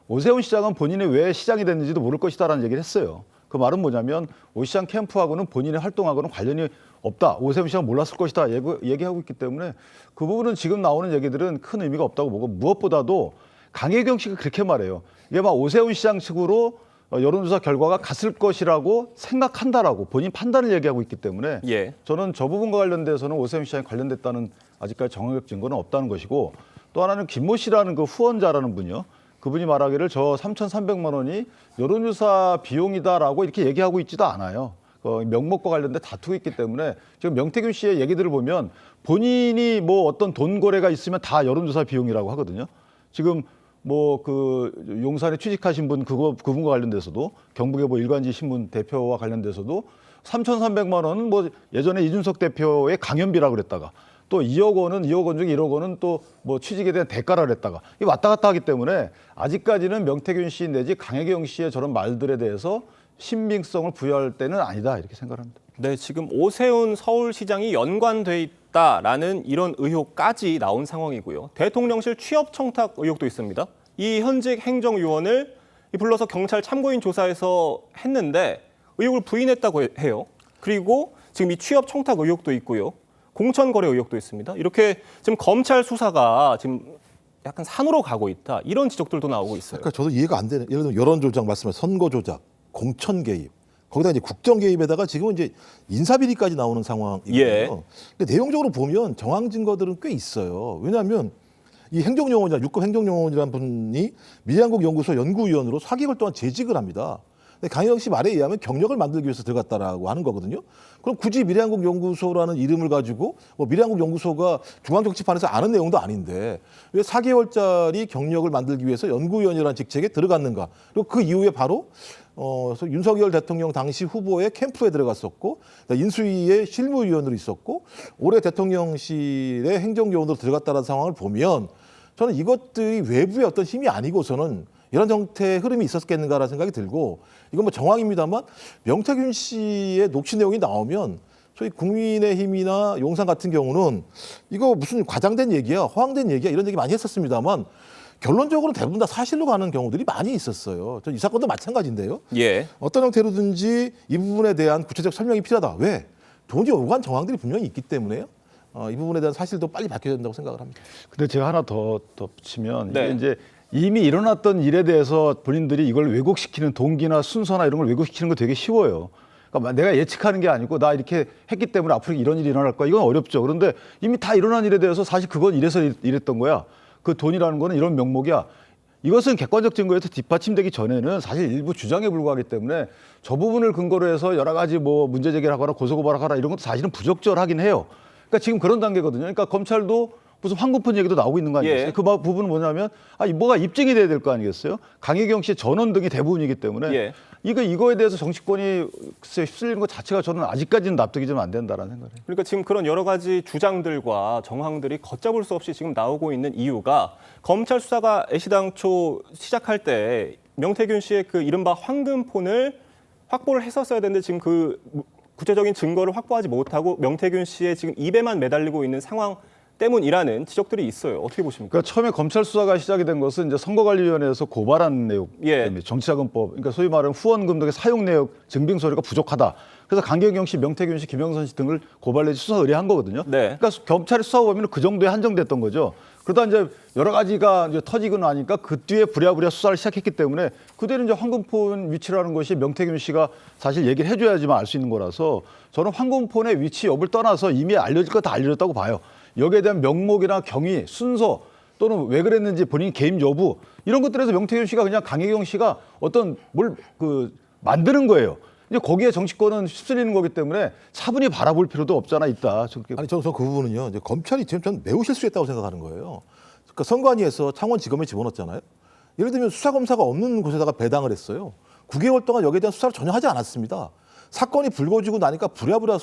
[SPEAKER 13] 오세훈 시장은 본인이 왜 시장이 됐는지도 모를 것이다라는 얘기를 했어요. 그 말은 뭐냐면 오 시장 캠프하고는 본인의 활동하고는 관련이 없다. 오세훈 시장은 몰랐을 것이다 얘기하고 있기 때문에 그 부분은 지금 나오는 얘기들은 큰 의미가 없다고 보고 무엇보다도 강혜경 씨가 그렇게 말해요. 이게 막 오세훈 시장 측으로 여론조사 결과가 갔을 것이라고 생각한다라고 본인 판단을 얘기하고 있기 때문에 저는 저 부분과 관련돼서는 오세훈 시장이 관련됐다는 아직까지 정황적 증거는 없다는 것이고 또 하나는 김모 씨라는 그 후원자라는 분이요. 그분이 말하기를 저 3,300만 원이 여론조사 비용이다라고 이렇게 얘기하고 있지도 않아요. 명목과 관련돼 다투고 있기 때문에 지금 명태균 씨의 얘기들을 보면 본인이 뭐 어떤 돈 거래가 있으면 다 여론조사 비용이라고 하거든요. 지금 뭐 그 용산에 취직하신 분 그분과 관련돼서도 경북의 뭐 일간지 신문 대표와 관련돼서도 3,300만 원은 뭐 예전에 이준석 대표의 강연비라고 그랬다가 또 2억 원 중에 1억 원은 또 뭐 취직에 대한 대가라 그랬다가 이 왔다 갔다 하기 때문에 아직까지는 명태균 씨 내지 강혜경 씨의 저런 말들에 대해서 신빙성을 부여할 때는 아니다 이렇게 생각합니다.
[SPEAKER 1] 네, 지금 오세훈 서울시장이 연관돼 있다라는 이런 의혹까지 나온 상황이고요. 대통령실 취업 청탁 의혹도 있습니다. 이 현직 행정요원을 불러서 경찰 참고인 조사에서 했는데 의혹을 부인했다고 해요. 그리고 지금 이 취업 청탁 의혹도 있고요. 공천 거래 의혹도 있습니다. 이렇게 지금 검찰 수사가 지금 약간 산으로 가고 있다. 이런 지적들도 나오고 있어요.
[SPEAKER 16] 그러니까 저도 이해가 안 되는 예를 들면 여론 조작 말씀하신 선거 조작, 공천 개입, 거기다 이제 국정 개입에다가 지금은 이제 인사 비리까지 나오는 상황이거든요. 근데 내용적으로 보면 정황 증거들은 꽤 있어요. 왜냐하면 이 행정요원이나 육급 행정요원이라는 분이 미래한국 연구소 연구위원으로 4개월 동안 재직을 합니다. 근데 강혜경 씨 말에 의하면 경력을 만들기 위해서 들어갔다라고 하는 거거든요. 그럼 굳이 미래한국 연구소라는 이름을 가지고 뭐 미래한국 연구소가 중앙정치판에서 아는 내용도 아닌데 왜 4개월짜리 경력을 만들기 위해서 연구위원이라는 직책에 들어갔는가? 그리고 그 이후에 바로 윤석열 대통령 당시 후보의 캠프에 들어갔었고 인수위의 실무위원으로 있었고 올해 대통령실의 행정요원으로 들어갔다는 상황을 보면 저는 이것들이 외부의 어떤 힘이 아니고서는 이런 형태의 흐름이 있었겠는가라는 생각이 들고 이건 뭐 정황입니다만 명태균 씨의 녹취 내용이 나오면 저희 국민의힘이나 용산 같은 경우는 이거 무슨 과장된 얘기야, 허황된 얘기야 이런 얘기 많이 했었습니다만 결론적으로 대부분 다 사실로 가는 경우들이 많이 있었어요. 이 사건도 마찬가지인데요. 어떤 형태로든지 이 부분에 대한 구체적 설명이 필요하다. 왜? 돈이 오간 정황들이 분명히 있기 때문에요. 이 부분에 대한 사실도 빨리 밝혀야 된다고 생각을 합니다.
[SPEAKER 13] 근데 제가 하나 더 덧붙이면 이게 이제 이미 일어났던 일에 대해서 본인들이 이걸 왜곡시키는 동기나 순서나 이런 걸 왜곡시키는 거 되게 쉬워요. 그러니까 내가 예측하는 게 아니고 나 이렇게 했기 때문에 앞으로 이런 일이 일어날 거야. 이건 어렵죠. 그런데 이미 다 일어난 일에 대해서 사실 그건 이래서 이랬던 거야. 그 돈이라는 거는 이런 명목이야. 이것은 객관적 증거에서 뒷받침되기 전에는 사실 일부 주장에 불과하기 때문에 저 부분을 근거로 해서 여러 가지 뭐 문제 제기를 하거나 고소고발하거나 이런 것도 사실은 부적절하긴 해요. 그러니까 지금 그런 단계거든요. 그러니까 검찰도 무슨 황금폰 얘기도 나오고 있는 거 아니겠어요? 그 부분은 뭐냐면 뭐가 입증이 돼야 될 거 아니겠어요? 강혜경 씨의 전원 등이 대부분이기 때문에 이거에 대해서 정치권이 휩쓸리는 것 자체가 저는 아직까지는 납득이 좀 안 된다라는 생각이에요.
[SPEAKER 1] 그러니까 지금 그런 여러 가지 주장들과 정황들이 걷잡을 수 없이 지금 나오고 있는 이유가 검찰 수사가 애시당초 시작할 때 명태균 씨의 그 이른바 황금폰을 확보를 했었어야 되는데 지금 그 구체적인 증거를 확보하지 못하고 명태균 씨의 지금 입에만 매달리고 있는 상황 때문이라는 지적들이 있어요. 어떻게 보십니까?
[SPEAKER 13] 그러니까 처음에 검찰 수사가 시작이 된 것은 이제 선거관리위원회에서 고발한 내용, 정치자금법, 그러니까 소위 말하는 후원금 등의 사용 내역 증빙 서류가 부족하다. 그래서 강경영 씨, 명태균 씨, 김영선 씨 등을 고발 내지 수사 의뢰한 거거든요. 그러니까 검찰의 수사 범위는 그 정도에 한정됐던 거죠. 그러다 이제 여러 가지가 이제 터지고 나니까 그 뒤에 부랴부랴 수사를 시작했기 때문에 그대로 이제 황금폰 위치라는 것이 명태균 씨가 사실 얘기를 해줘야지만 알 수 있는 거라서 저는 황금폰의 위치 여부를 떠나서 이미 알려질 거 다 알려졌다고 봐요. 여기에 대한 명목이나 경위, 순서 또는 왜 그랬는지 본인 개입 여부 이런 것들에서 명태균 씨가 그냥 강혜경 씨가 어떤 뭘 만드는 거예요. 이제 거기에 정치권은 휩쓸리는 거기 때문에 차분히 바라볼 필요도 없잖아 있다.
[SPEAKER 16] 아니 저는 그 부분은요. 이제 검찰이 지금 저는 매우 실수했다고 생각하는 거예요. 그러니까 선관위에서 창원지검에 집어넣었잖아요. 예를 들면 수사검사가 없는 곳에다가 배당을 했어요. 9개월 동안 여기에 대한 수사를 전혀 하지 않았습니다. 사건이 불거지고 나니까 부랴부랴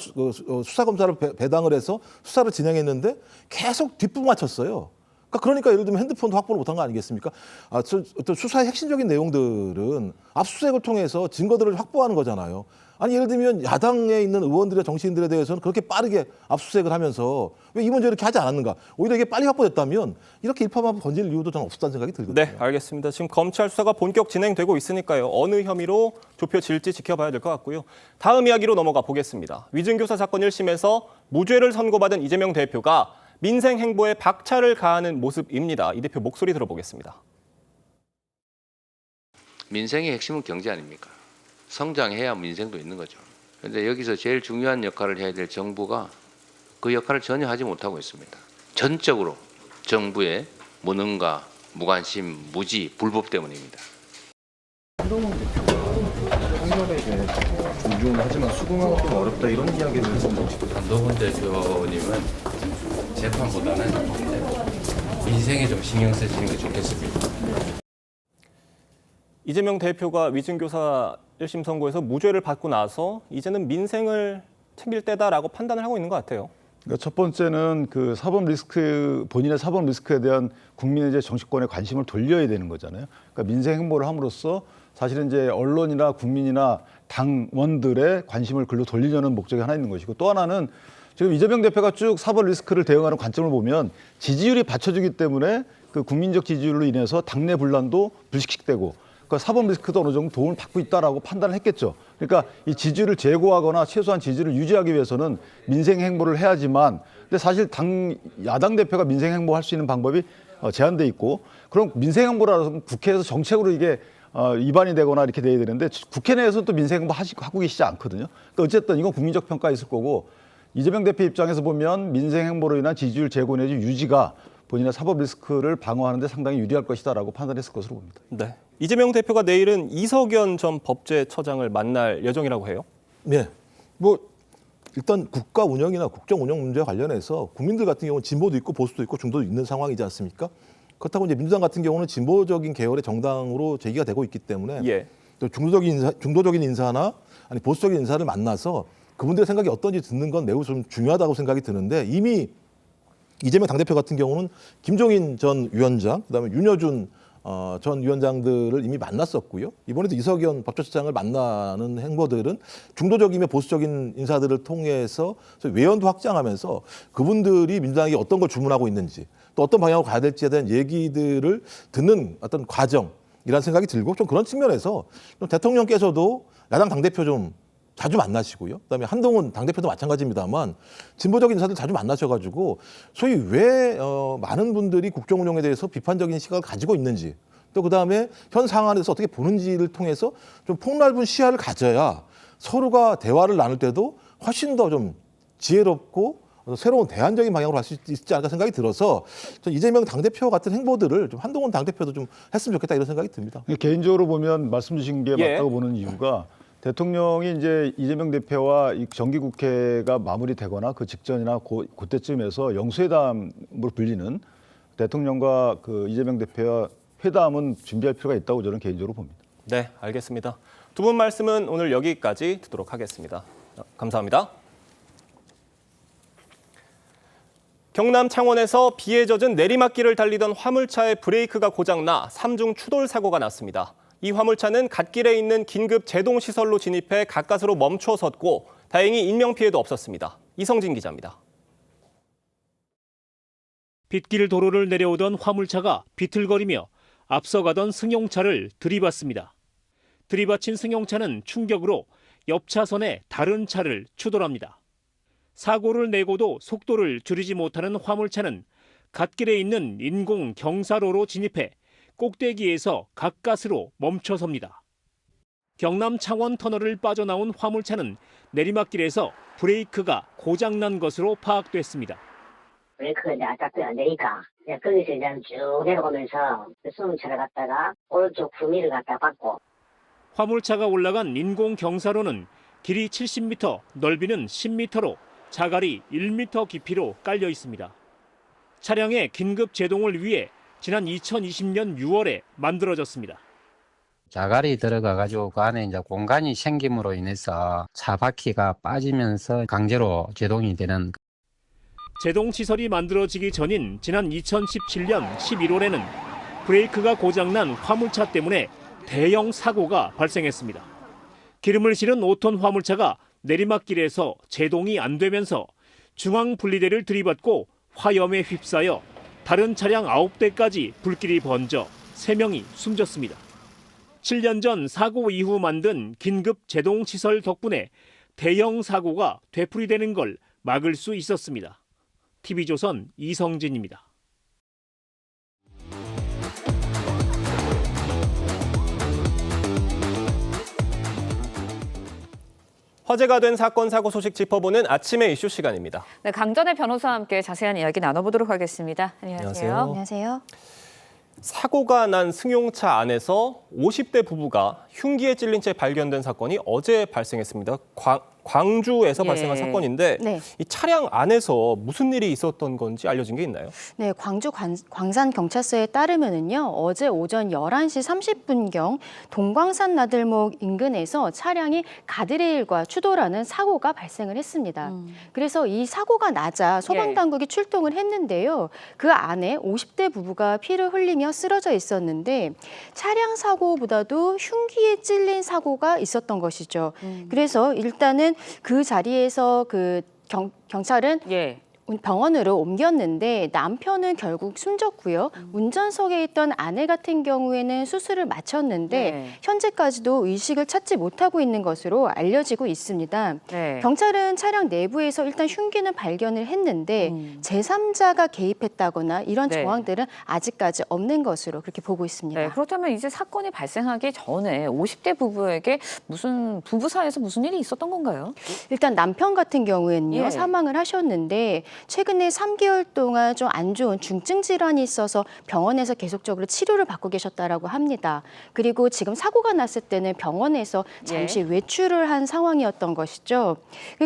[SPEAKER 16] 수사검사를 배당을 해서 수사를 진행했는데 계속 뒷부분 맞췄어요. 그러니까 예를 들면 핸드폰도 확보를 못한 거 아니겠습니까? 어떤 수사의 핵심적인 내용들은 압수수색을 통해서 증거들을 확보하는 거잖아요. 아니 예를 들면 야당에 있는 의원들의 정치인들에 대해서는 그렇게 빠르게 압수수색을 하면서 왜 이 문제 이렇게 하지 않았는가? 오히려 이게 빨리 확보됐다면 이렇게 일파만파 건질 이유도 저는 없었다는 생각이 들거든요.
[SPEAKER 1] 네, 알겠습니다. 지금 검찰 수사가 본격 진행되고 있으니까요. 어느 혐의로 좁혀질지 지켜봐야 될 것 같고요. 다음 이야기로 넘어가 보겠습니다. 위증교사 사건 1심에서 무죄를 선고받은 이재명 대표가 민생 행보에 박차를 가하는 모습입니다. 이 대표 목소리 들어보겠습니다.
[SPEAKER 17] 민생의 핵심은 경제 아닙니까? 성장해야 민생도 있는 거죠. 그런데 여기서 제일 중요한 역할을 해야 될 정부가 그 역할을 전혀 하지 못하고 있습니다. 전적으로 정부의 무능과 무관심, 무지, 불법 때문입니다.
[SPEAKER 18] 한동훈 대표가 판결에 대해서 존중하지만 수긍하기 좀 어렵다 이런 이야기를 했습니다.
[SPEAKER 19] 한동훈 대표님은 재판보다는 민생에 좀 신경 쓰시는 게 좋겠습니다.
[SPEAKER 1] 이재명 대표가 위증교사 1심 선고에서 무죄를 받고 나서 이제는 민생을 챙길 때다라고 판단을 하고 있는 것 같아요.
[SPEAKER 13] 그러니까 첫 번째는 그 사법 리스크, 본인의 사법 리스크에 대한 국민의 이제 정치권의 관심을 돌려야 되는 거잖아요. 그러니까 민생 행보를 함으로써 사실은 이제 언론이나 국민이나 당원들의 관심을 글로 돌리려는 목적이 하나 있는 것이고, 또 하나는 지금 이재명 대표가 쭉 사법 리스크를 대응하는 관점을 보면 지지율이 받쳐주기 때문에 그 국민적 지지율로 인해서 당내 분란도 불식되고 그러니까 사법 리스크도 어느 정도 도움을 받고 있다라고 판단을 했겠죠. 그러니까 이 지지율을 제고하거나 최소한 지지를 유지하기 위해서는 민생 행보를 해야지만, 근데 사실 야당 대표가 민생 행보 할 수 있는 방법이 제한돼 있고, 그럼 민생 행보라서 국회에서 정책으로 이게 위반이 되거나 이렇게 돼야 되는데 국회 내에서 또 민생 행보 하고 계시지 않거든요. 그러니까 어쨌든 이건 국민적 평가 있을 거고, 이재명 대표 입장에서 보면 민생 행보로 인한 지지율 제고 내지 유지가 본인의 사법 리스크를 방어하는 데 상당히 유리할 것이다라고 판단했을 것으로 봅니다.
[SPEAKER 1] 네. 이재명 대표가 내일은 이석연 전 법제처장을 만날 예정이라고 해요.
[SPEAKER 16] 네. 일단 국가 운영이나 국정 운영 문제와 관련해서 국민들 같은 경우는 진보도 있고 보수도 있고 중도도 있는 상황이지 않습니까? 그렇다고 이제 민주당 같은 경우는 진보적인 계열의 정당으로 제기가 되고 있기 때문에 또 중도적인 인사나 아니 보수적인 인사를 만나서 그분들의 생각이 어떤지 듣는 건 매우 좀 중요하다고 생각이 드는데, 이미 이재명 당대표 같은 경우는 김종인 전 위원장, 그다음에 윤여준 전 위원장들을 이미 만났었고요. 이번에도 이석연 법제처장을 만나는 행보들은 중도적이며 보수적인 인사들을 통해서 외연도 확장하면서 그분들이 민주당이 어떤 걸 주문하고 있는지 또 어떤 방향으로 가야 될지에 대한 얘기들을 듣는 어떤 과정이라는 생각이 들고, 좀 그런 측면에서 좀 대통령께서도 야당 당대표 좀 자주 만나시고요. 그다음에 한동훈 당대표도 마찬가지입니다만 진보적인 인사들 자주 만나셔가지고 소위 왜 많은 분들이 국정 운영에 대해서 비판적인 시각을 가지고 있는지, 또 그다음에 현 상황에서 어떻게 보는지를 통해서 좀 폭넓은 시야를 가져야 서로가 대화를 나눌 때도 훨씬 더 좀 지혜롭고 새로운 대안적인 방향으로 갈 수 있지 않을까 생각이 들어서 이재명 당대표 같은 행보들을 좀 한동훈 당대표도 좀 했으면 좋겠다 이런 생각이 듭니다.
[SPEAKER 13] 개인적으로 보면 말씀 주신 게 맞다고 보는 이유가, 대통령이 이제 이재명 대표와 이 정기국회가 마무리되거나 그 직전이나 그때쯤에서 영수회담으로 불리는 대통령과 그 이재명 대표와 회담은 준비할 필요가 있다고 저는 개인적으로 봅니다.
[SPEAKER 1] 네, 알겠습니다. 두 분 말씀은 오늘 여기까지 듣도록 하겠습니다. 감사합니다. 경남 창원에서 비에 젖은 내리막길을 달리던 화물차의 브레이크가 고장나 3중 추돌 사고가 났습니다. 이 화물차는 갓길에 있는 긴급 제동 시설로 진입해 가까스로 멈춰 섰고 다행히 인명피해도 없었습니다. 이성진 기자입니다.
[SPEAKER 20] 빗길 도로를 내려오던 화물차가 비틀거리며 앞서가던 승용차를 들이받습니다. 들이받친 승용차는 충격으로 옆 차선의 다른 차를 추돌합니다. 사고를 내고도 속도를 줄이지 못하는 화물차는 갓길에 있는 인공 경사로로 진입해 꼭대기에서 가까스로 멈춰섭니다. 경남 창원 터널을 빠져나온 화물차는 내리막길에서 브레이크가 고장난 것으로 파악됐습니다.
[SPEAKER 21] 브레이크가 이제 아깝게 안 되니까 거기서 이제 쭉 내려오면서 승용차를 갖다가 오른쪽 구미를 갖다 받고.
[SPEAKER 20] 화물차가 올라간 인공 경사로는 길이 70m, 넓이는 10m로 자갈이 1m 깊이로 깔려 있습니다. 차량의 긴급 제동을 위해 지난 2020년 6월에 만들어졌습니다.
[SPEAKER 22] 자갈이 들어가가지고 그 안에 이제 공간이 생김으로 인해서 차 바퀴가 빠지면서 강제로 제동이 되는.
[SPEAKER 20] 제동 시설이 만들어지기 전인 지난 2017년 11월에는 브레이크가 고장난 화물차 때문에 대형 사고가 발생했습니다. 기름을 실은 5톤 화물차가 내리막길에서 제동이 안 되면서 중앙 분리대를 들이받고 화염에 휩싸여 다른 차량 9대까지 불길이 번져 3명이 숨졌습니다. 7년 전 사고 이후 만든 긴급 제동 시설 덕분에 대형 사고가 되풀이되는 걸 막을 수 있었습니다. TV조선 이성진입니다.
[SPEAKER 1] 화제가 된 사건 사고 소식 짚어보는 아침의 이슈 시간입니다.
[SPEAKER 4] 네, 강전의 변호사와 함께 자세한 이야기 나눠보도록 하겠습니다. 안녕하세요.
[SPEAKER 6] 안녕하세요.
[SPEAKER 1] 사고가 난 승용차 안에서 50대 부부가 흉기에 찔린 채 발견된 사건이 어제 발생했습니다. 광주에서 발생한 사건인데
[SPEAKER 23] 네.
[SPEAKER 1] 이 차량 안에서 무슨 일이 있었던 건지 알려진 게 있나요?
[SPEAKER 23] 네, 광주 광산경찰서에 따르면은요, 어제 오전 11시 30분경 동광산 나들목 인근에서 차량이 가드레일과 추돌하는 사고가 발생을 했습니다. 그래서 이 사고가 나자 소방당국이 출동을 했는데요. 그 안에 50대 부부가 피를 흘리며 쓰러져 있었는데 차량 사고보다도 흉기에 찔린 사고가 있었던 것이죠. 그래서 일단은 그 자리에서 경찰은 병원으로 옮겼는데 남편은 결국 숨졌고요. 운전석에 있던 아내 같은 경우에는 수술을 마쳤는데 현재까지도 의식을 찾지 못하고 있는 것으로 알려지고 있습니다. 경찰은 차량 내부에서 일단 흉기는 발견을 했는데 제3자가 개입했다거나 이런 정황들은 아직까지 없는 것으로 그렇게 보고 있습니다.
[SPEAKER 4] 네, 그렇다면 이제 사건이 발생하기 전에 50대 부부에게 부부 사이에서 무슨 일이 있었던 건가요?
[SPEAKER 23] 일단 남편 같은 경우에는요, 사망을 하셨는데 최근에 3개월 동안 좀 안 좋은 중증 질환이 있어서 병원에서 계속적으로 치료를 받고 계셨다라고 합니다. 그리고 지금 사고가 났을 때는 병원에서 잠시 외출을 한 상황이었던 것이죠.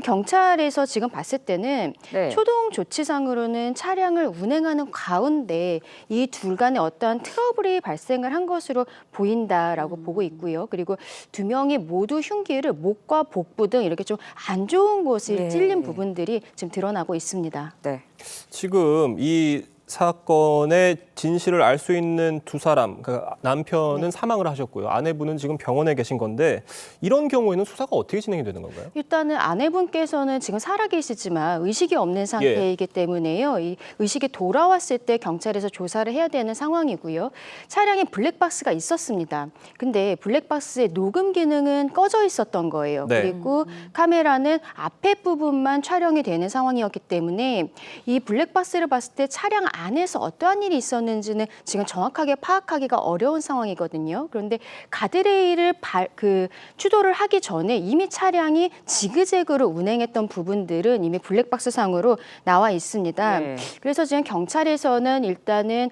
[SPEAKER 23] 경찰에서 지금 봤을 때는 초동 조치상으로는 차량을 운행하는 가운데 이 둘 간에 어떠한 트러블이 발생을 한 것으로 보인다라고 보고 있고요. 그리고 두 명이 모두 흉기를 목과 복부 등 이렇게 좀 안 좋은 곳을 찔린 부분들이 지금 드러나고 있습니다.
[SPEAKER 4] 네.
[SPEAKER 1] 지금 이 사건의 진실을 알 수 있는 두 사람, 그러니까 남편은 사망을 하셨고요. 아내분은 지금 병원에 계신 건데 이런 경우에는 수사가 어떻게 진행이 되는 건가요?
[SPEAKER 23] 일단은 아내분께서는 지금 살아계시지만 의식이 없는 상태이기 때문에요. 이 의식이 돌아왔을 때 경찰에서 조사를 해야 되는 상황이고요. 차량에 블랙박스가 있었습니다. 근데 블랙박스의 녹음 기능은 꺼져 있었던 거예요. 그리고 카메라는 앞에 부분만 촬영이 되는 상황이었기 때문에 이 블랙박스를 봤을 때 차량 안에서 어떠한 일이 있었는지는 지금 정확하게 파악하기가 어려운 상황이거든요. 그런데 가드레일을 추돌을 하기 전에 이미 차량이 지그재그로 운행했던 부분들은 이미 블랙박스 상으로 나와 있습니다. 그래서 지금 경찰에서는 일단은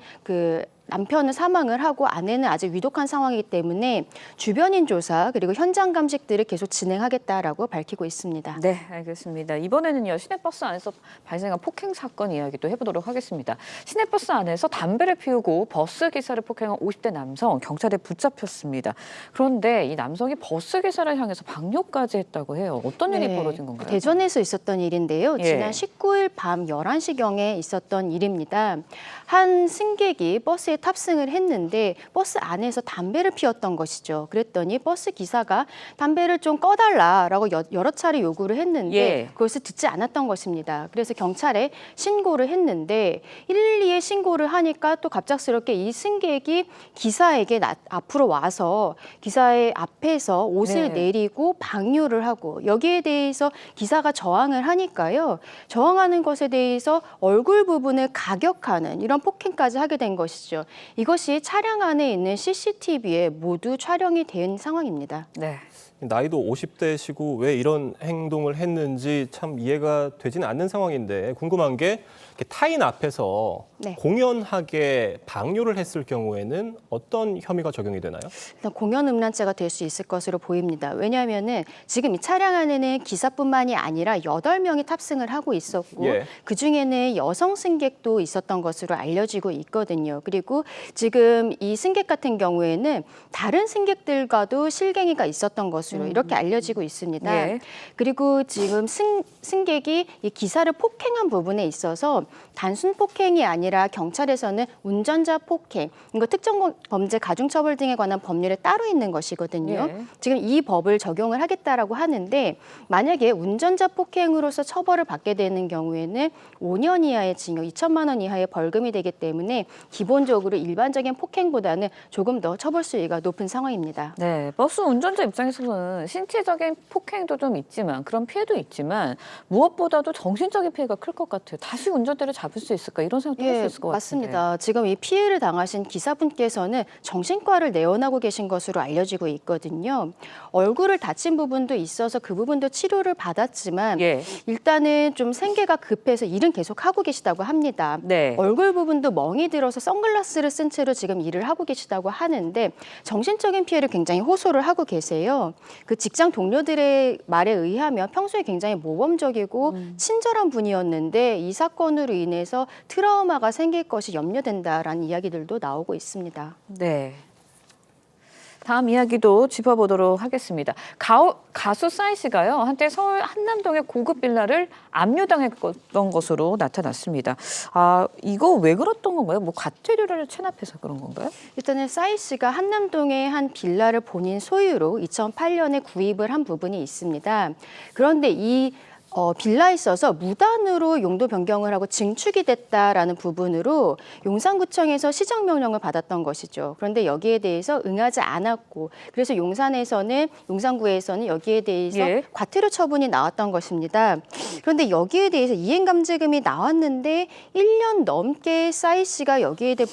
[SPEAKER 23] 남편은 사망을 하고 아내는 아직 위독한 상황이기 때문에 주변인 조사 그리고 현장 감식들을 계속 진행하겠다라고 밝히고 있습니다.
[SPEAKER 4] 네, 알겠습니다. 이번에는요, 시내버스 안에서 발생한 폭행 사건 이야기도 해보도록 하겠습니다. 시내버스 안에서 담배를 피우고 버스 기사를 폭행한 50대 남성 경찰에 붙잡혔습니다. 그런데 이 남성이 버스 기사를 향해서 방뇨까지 했다고 해요. 어떤 일이 벌어진 건가요?
[SPEAKER 23] 대전에서 있었던 일인데요. 지난 19일 밤 11시경에 있었던 일입니다. 한 승객이 버스에 버스에 탑승을 했는데 버스 안에서 담배를 피웠던 것이죠. 그랬더니 버스 기사가 담배를 좀 꺼달라라고 여러 차례 요구를 했는데 그것을 듣지 않았던 것입니다. 그래서 경찰에 신고를 했는데 112에 신고를 하니까 또 갑작스럽게 이 승객이 기사에게 앞으로 와서 기사의 앞에서 옷을 내리고 방류를 하고 여기에 대해서 기사가 저항을 하니까요. 저항하는 것에 대해서 얼굴 부분을 가격하는 이런 폭행까지 하게 된 것이죠. 이것이 차량 안에 있는 CCTV에 모두 촬영이 된 상황입니다.
[SPEAKER 4] 네.
[SPEAKER 1] 나이도 50대시고 왜 이런 행동을 했는지 참 이해가 되지는 않는 상황인데 궁금한 게 타인 앞에서 공연하게 방류를 했을 경우에는 어떤 혐의가 적용이 되나요?
[SPEAKER 23] 일단 공연음란죄가 될 수 있을 것으로 보입니다. 왜냐하면은 지금 이 차량 안에는 기사뿐만이 아니라 8명이 탑승을 하고 있었고 그중에는 여성 승객도 있었던 것으로 알려지고 있거든요. 그리고 지금 이 승객 같은 경우에는 다른 승객들과도 실갱이가 있었던 것으로 이렇게 알려지고 있습니다. 그리고 지금 승객이 이 기사를 폭행한 부분에 있어서 단순 폭행이 아니라 경찰에서는 운전자 폭행, 이거 특정 범죄 가중처벌 등에 관한 법률에 따로 있는 것이거든요. 지금 이 법을 적용을 하겠다라고 하는데 만약에 운전자 폭행으로서 처벌을 받게 되는 경우에는 5년 이하의 징역 2천만 원 이하의 벌금이 되기 때문에 기본적으로 일반적인 폭행보다는 조금 더 처벌 수위가 높은 상황입니다.
[SPEAKER 4] 네, 버스 운전자 입장에서는 신체적인 폭행도 좀 있지만 그런 피해도 있지만 무엇보다도 정신적인 피해가 클 것 같아요. 다시 운전대를 잡을 수 있을까 이런 생각도 할 수 있을 것 같은데.
[SPEAKER 23] 맞습니다. 지금 이 피해를 당하신 기사분께서는 정신과를 내원하고 계신 것으로 알려지고 있거든요. 얼굴을 다친 부분도 있어서 그 부분도 치료를 받았지만 일단은 좀 생계가 급해서 일은 계속 하고 계시다고 합니다. 얼굴 부분도 멍이 들어서 선글라스를 쓴 채로 지금 일을 하고 계시다고 하는데 정신적인 피해를 굉장히 호소를 하고 계세요. 그 직장 동료들의 말에 의하면 평소에 굉장히 모범적이고 친절한 분이었는데 이 사건으로 인해서 트라우마가 생길 것이 염려된다라는 이야기들도 나오고 있습니다.
[SPEAKER 4] 네. 다음 이야기도 짚어보도록 하겠습니다. 가수 싸이 씨가요, 한때 서울 한남동의 고급 빌라를 압류당했던 것으로 나타났습니다. 이거 왜 그랬던 건가요? 뭐 과태료를 체납해서 그런 건가요?
[SPEAKER 23] 일단은 싸이 씨가 한남동의 한 빌라를 본인 소유로 2008년에 구입을 한 부분이 있습니다. 그런데 이 빌라에 있어서 무단으로 용도 변경을 하고 증축이 됐다라는 부분으로 용산구청에서 시정명령을 받았던 것이죠. 그런데 여기에 대해서 응하지 않았고 그래서 용산구에서는 여기에 대해서 과태료 처분이 나왔던 것입니다. 그런데 여기에 대해서 이행감지금이 나왔는데 1년 넘게 싸이 씨가 여기에 대해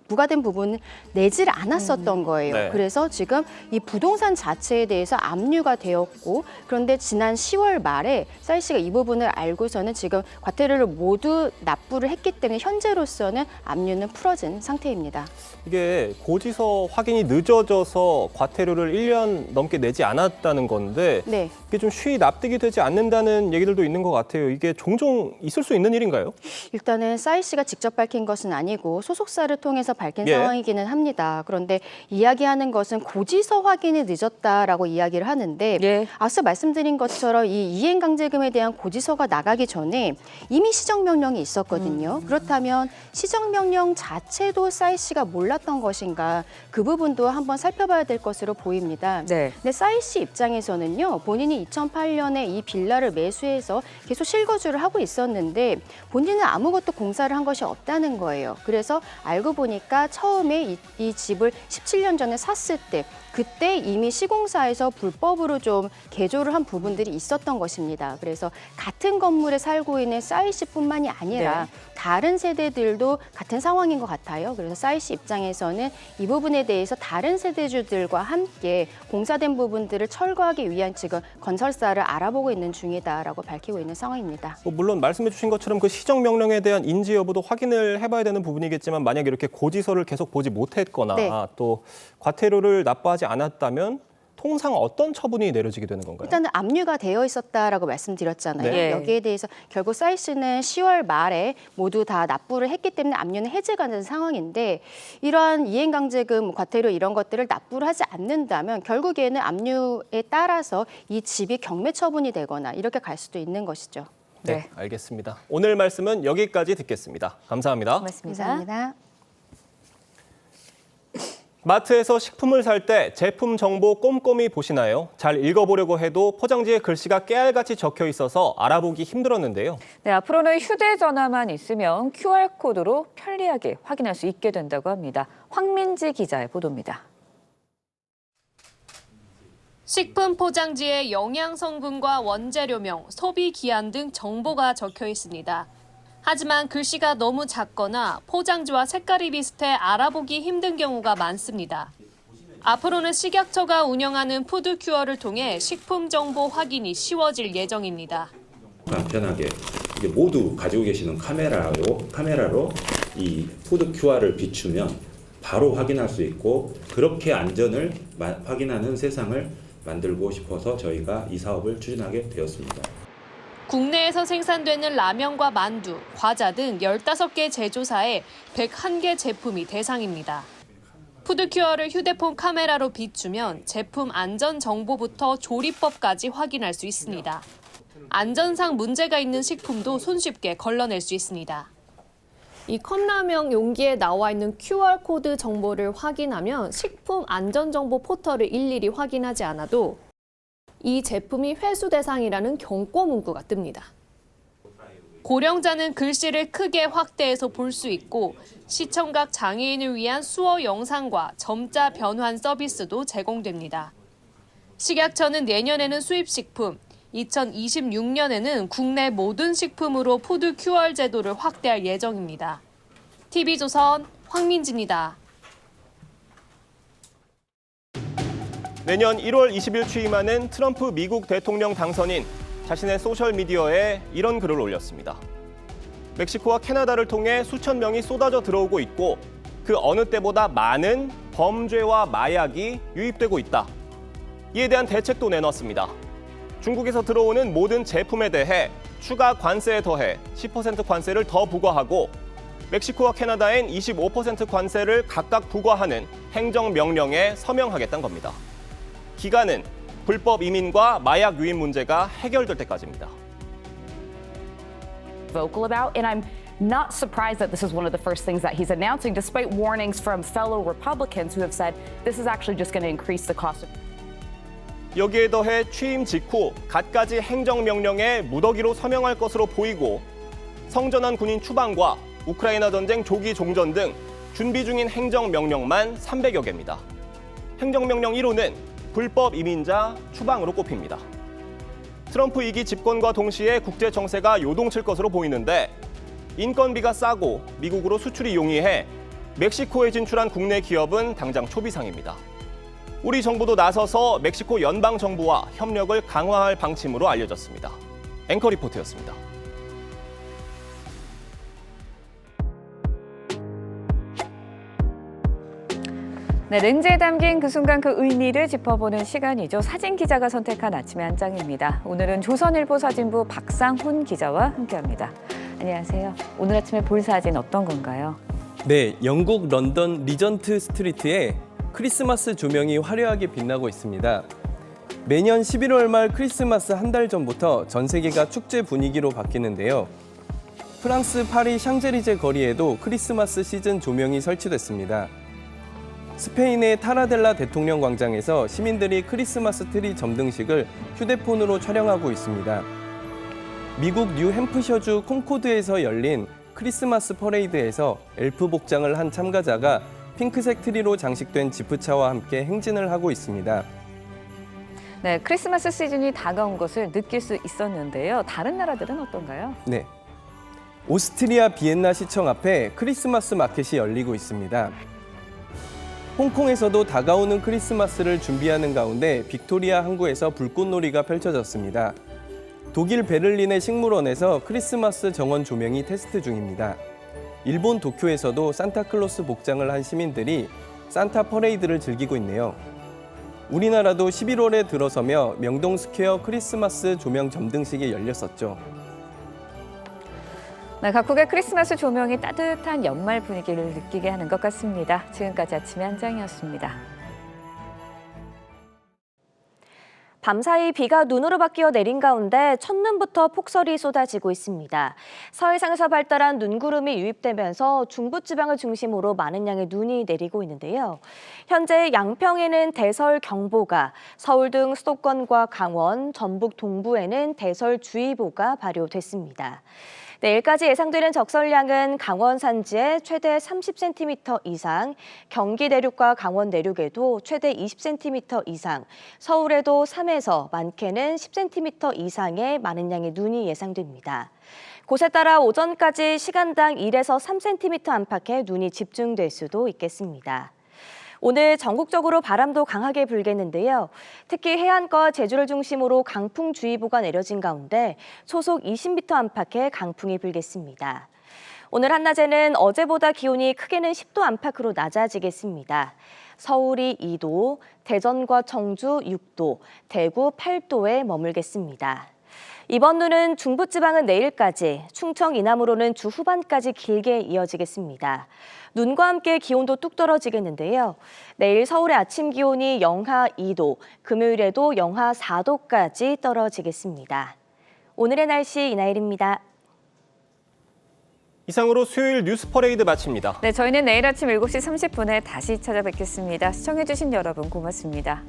[SPEAKER 23] 부과된 부분은 내지를 않았었던 거예요. 그래서 지금 이 부동산 자체에 대해서 압류가 되었고 그런데 지난 10월 말에 싸이 씨가 이 부분을 알고서는 지금 과태료를 모두 납부를 했기 때문에 현재로서는 압류는 풀어진 상태입니다.
[SPEAKER 1] 이게 고지서 확인이 늦어져서 과태료를 1년 넘게 내지 않았다는 건데 이게 좀 쉬이 납득이 되지 않는다는 얘기들도 있는 것 같아요. 이게 종종 있을 수 있는 일인가요?
[SPEAKER 23] 일단은 싸이 씨가 직접 밝힌 것은 아니고 소속사를 통해서 밝힌 상황이기는 합니다. 그런데 이야기하는 것은 고지서 확인이 늦었다라고 이야기를 하는데 앞서 말씀드린 것처럼 이 이행강제금에 대한 고지서가 나가기 전에 이미 시정명령이 있었거든요. 그렇다면 시정명령 자체도 싸이 씨가 몰랐던 것인가 그 부분도 한번 살펴봐야 될 것으로 보입니다. 근데 싸이 씨 입장에서는요. 본인이 2008년에 이 빌라를 매수해서 계속 실거주를 하고 있었는데 본인은 아무것도 공사를 한 것이 없다는 거예요. 그래서 알고 보니까 처음에 이 집을 17년 전에 샀을 때 그때 이미 시공사에서 불법으로 좀 개조를 한 부분들이 있었던 것입니다. 그래서 같은 건물에 살고 있는 싸이 씨뿐만이 아니라 다른 세대들도 같은 상황인 것 같아요. 그래서 싸이 씨 입장에서는 이 부분에 대해서 다른 세대주들과 함께 공사된 부분들을 철거하기 위한 지금 건설사를 알아보고 있는 중이다라고 밝히고 있는 상황입니다.
[SPEAKER 1] 물론 말씀해 주신 것처럼 그 시정명령에 대한 인지 여부도 확인을 해봐야 되는 부분이겠지만 만약에 이렇게 고지서를 계속 보지 못했거나 또 과태료를 납부하지 않았다면 통상 어떤 처분이 내려지게 되는 건가요?
[SPEAKER 23] 일단은 압류가 되어 있었다라고 말씀드렸잖아요. 여기에 대해서 결국 싸이 씨는 10월 말에 모두 다 납부를 했기 때문에 압류는 해제가 된 상황인데 이러한 이행강제금, 과태료 이런 것들을 납부를 하지 않는다면 결국에는 압류에 따라서 이 집이 경매 처분이 되거나 이렇게 갈 수도 있는 것이죠.
[SPEAKER 1] 네, 알겠습니다. 오늘 말씀은 여기까지 듣겠습니다. 감사합니다.
[SPEAKER 23] 감사합니다.
[SPEAKER 1] 마트에서 식품을 살 때 제품 정보 꼼꼼히 보시나요? 잘 읽어보려고 해도 포장지에 글씨가 깨알같이 적혀 있어서 알아보기 힘들었는데요.
[SPEAKER 4] 네, 앞으로는 휴대전화만 있으면 QR코드로 편리하게 확인할 수 있게 된다고 합니다. 황민지 기자의 보도입니다.
[SPEAKER 3] 식품 포장지에 영양 성분과 원재료명, 소비 기한 등 정보가 적혀 있습니다. 하지만 글씨가 너무 작거나 포장지와 색깔이 비슷해 알아보기 힘든 경우가 많습니다. 앞으로는 식약처가 운영하는 푸드 큐어를 통해 식품 정보 확인이 쉬워질 예정입니다.
[SPEAKER 5] 간편하게 이제 모두 가지고 계시는 카메라로 이 푸드 QR을 비추면 바로 확인할 수 있고 그렇게 안전을 확인하는 세상을 만들고 싶어서 저희가 이 사업을 추진하게 되었습니다.
[SPEAKER 3] 국내에서 생산되는 라면과 만두, 과자 등 15개 제조사의 101개 제품이 대상입니다. 푸드 큐어를 휴대폰 카메라로 비추면 제품 안전 정보부터 조리법까지 확인할 수 있습니다. 안전상 문제가 있는 식품도 손쉽게 걸러낼 수 있습니다.
[SPEAKER 8] 이 컵라면 용기에 나와 있는 QR코드 정보를 확인하면 식품 안전정보 포털을 일일이 확인하지 않아도 이 제품이 회수 대상이라는 경고 문구가 뜹니다.
[SPEAKER 3] 고령자는 글씨를 크게 확대해서 볼 수 있고 시청각 장애인을 위한 수어 영상과 점자 변환 서비스도 제공됩니다. 식약처는 내년에는 수입식품, 2026년에는 국내 모든 식품으로 푸드 QR 제도를 확대할 예정입니다. TV조선 황민지입니다.
[SPEAKER 1] 내년 1월 20일 취임하는 트럼프 미국 대통령 당선인 자신의 소셜미디어에 이런 글을 올렸습니다. 멕시코와 캐나다를 통해 수천 명이 쏟아져 들어오고 있고 그 어느 때보다 많은 범죄와 마약이 유입되고 있다. 이에 대한 대책도 내놨습니다. 중국에서 들어오는 모든 제품에 대해 추가 관세에 더해 10% 관세를 더 부과하고 멕시코와 캐나다엔 25% 관세를 각각 부과하는 행정명령에 서명하겠다는 겁니다. 기간은 불법 이민과 마약 유입 문제가 해결될 때까지입니다.
[SPEAKER 24] Vocal about, and I'm not surprised that this is one of the first things that he's announcing, despite warnings from fellow Republicans who have said this is actually just going to increase the cost of.
[SPEAKER 1] 여기에 더해 취임 직후 갖가지 행정명령에 무더기로 서명할 것으로 보이고 성전환 군인 추방과 우크라이나 전쟁 조기 종전 등 준비 중인 행정명령만 300여 개입니다. 행정명령 1호는 불법 이민자 추방으로 꼽힙니다. 트럼프 2기 집권과 동시에 국제 정세가 요동칠 것으로 보이는데 인건비가 싸고 미국으로 수출이 용이해 멕시코에 진출한 국내 기업은 당장 초비상입니다. 우리 정부도 나서서 멕시코 연방 정부와 협력을 강화할 방침으로 알려졌습니다. 앵커 리포트였습니다.
[SPEAKER 4] 네, 렌즈에 담긴 그 순간 그 의미를 짚어보는 시간이죠. 사진 기자가 선택한 아침의 한 장입니다. 오늘은 조선일보 사진부 박상훈 기자와 함께합니다. 안녕하세요. 오늘 아침에 볼 사진 어떤 건가요?
[SPEAKER 25] 네, 영국 런던 리전트 스트리트에 크리스마스 조명이 화려하게 빛나고 있습니다. 매년 11월 말 크리스마스 한 달 전부터 전 세계가 축제 분위기로 바뀌는데요. 프랑스 파리 샹젤리제 거리에도 크리스마스 시즌 조명이 설치됐습니다. 스페인의 타라델라 대통령 광장에서 시민들이 크리스마스 트리 점등식을 휴대폰으로 촬영하고 있습니다. 미국 뉴햄프셔주 콩코드에서 열린 크리스마스 퍼레이드에서 엘프 복장을 한 참가자가 핑크색 트리로 장식된 지프차와 함께 행진을 하고 있습니다.
[SPEAKER 4] 네, 크리스마스 시즌이 다가온 것을 느낄 수 있었는데요. 다른 나라들은 어떤가요?
[SPEAKER 25] 네, 오스트리아 비엔나 시청 앞에 크리스마스 마켓이 열리고 있습니다. 홍콩에서도 다가오는 크리스마스를 준비하는 가운데 빅토리아 항구에서 불꽃놀이가 펼쳐졌습니다. 독일 베를린의 식물원에서 크리스마스 정원 조명이 테스트 중입니다. 일본 도쿄에서도 산타클로스 복장을 한 시민들이 산타 퍼레이드를 즐기고 있네요. 우리나라도 11월에 들어서며 명동 스퀘어 크리스마스 조명 점등식이 열렸었죠.
[SPEAKER 4] 네, 각국의 크리스마스 조명이 따뜻한 연말 분위기를 느끼게 하는 것 같습니다. 지금까지 아침의 한 장이었습니다.
[SPEAKER 2] 밤사이 비가 눈으로 바뀌어 내린 가운데 첫눈부터 폭설이 쏟아지고 있습니다. 서해상에서 발달한 눈구름이 유입되면서 중부지방을 중심으로 많은 양의 눈이 내리고 있는데요. 현재 양평에는 대설경보가, 서울 등 수도권과 강원, 전북 동부에는 대설주의보가 발효됐습니다. 내일까지 예상되는 적설량은 강원 산지에 최대 30cm 이상, 경기 내륙과 강원 내륙에도 최대 20cm 이상, 서울에도 3에서 많게는 10cm 이상의 많은 양의 눈이 예상됩니다. 곳에 따라 오전까지 시간당 1에서 3cm 안팎의 눈이 집중될 수도 있겠습니다. 오늘 전국적으로 바람도 강하게 불겠는데요. 특히 해안과 제주를 중심으로 강풍주의보가 내려진 가운데 초속 20m 안팎의 강풍이 불겠습니다. 오늘 한낮에는 어제보다 기온이 크게는 10도 안팎으로 낮아지겠습니다. 서울이 2도, 대전과 청주 6도, 대구 8도에 머물겠습니다. 이번 눈은 중부지방은 내일까지, 충청 이남으로는 주 후반까지 길게 이어지겠습니다. 눈과 함께 기온도 뚝 떨어지겠는데요. 내일 서울의 아침 기온이 영하 2도, 금요일에도 영하 4도까지 떨어지겠습니다. 오늘의 날씨 이나일입니다.
[SPEAKER 1] 이상으로 수요일 뉴스 퍼레이드 마칩니다.
[SPEAKER 4] 네, 저희는 내일 아침 7시 30분에 다시 찾아뵙겠습니다. 시청해주신 여러분 고맙습니다.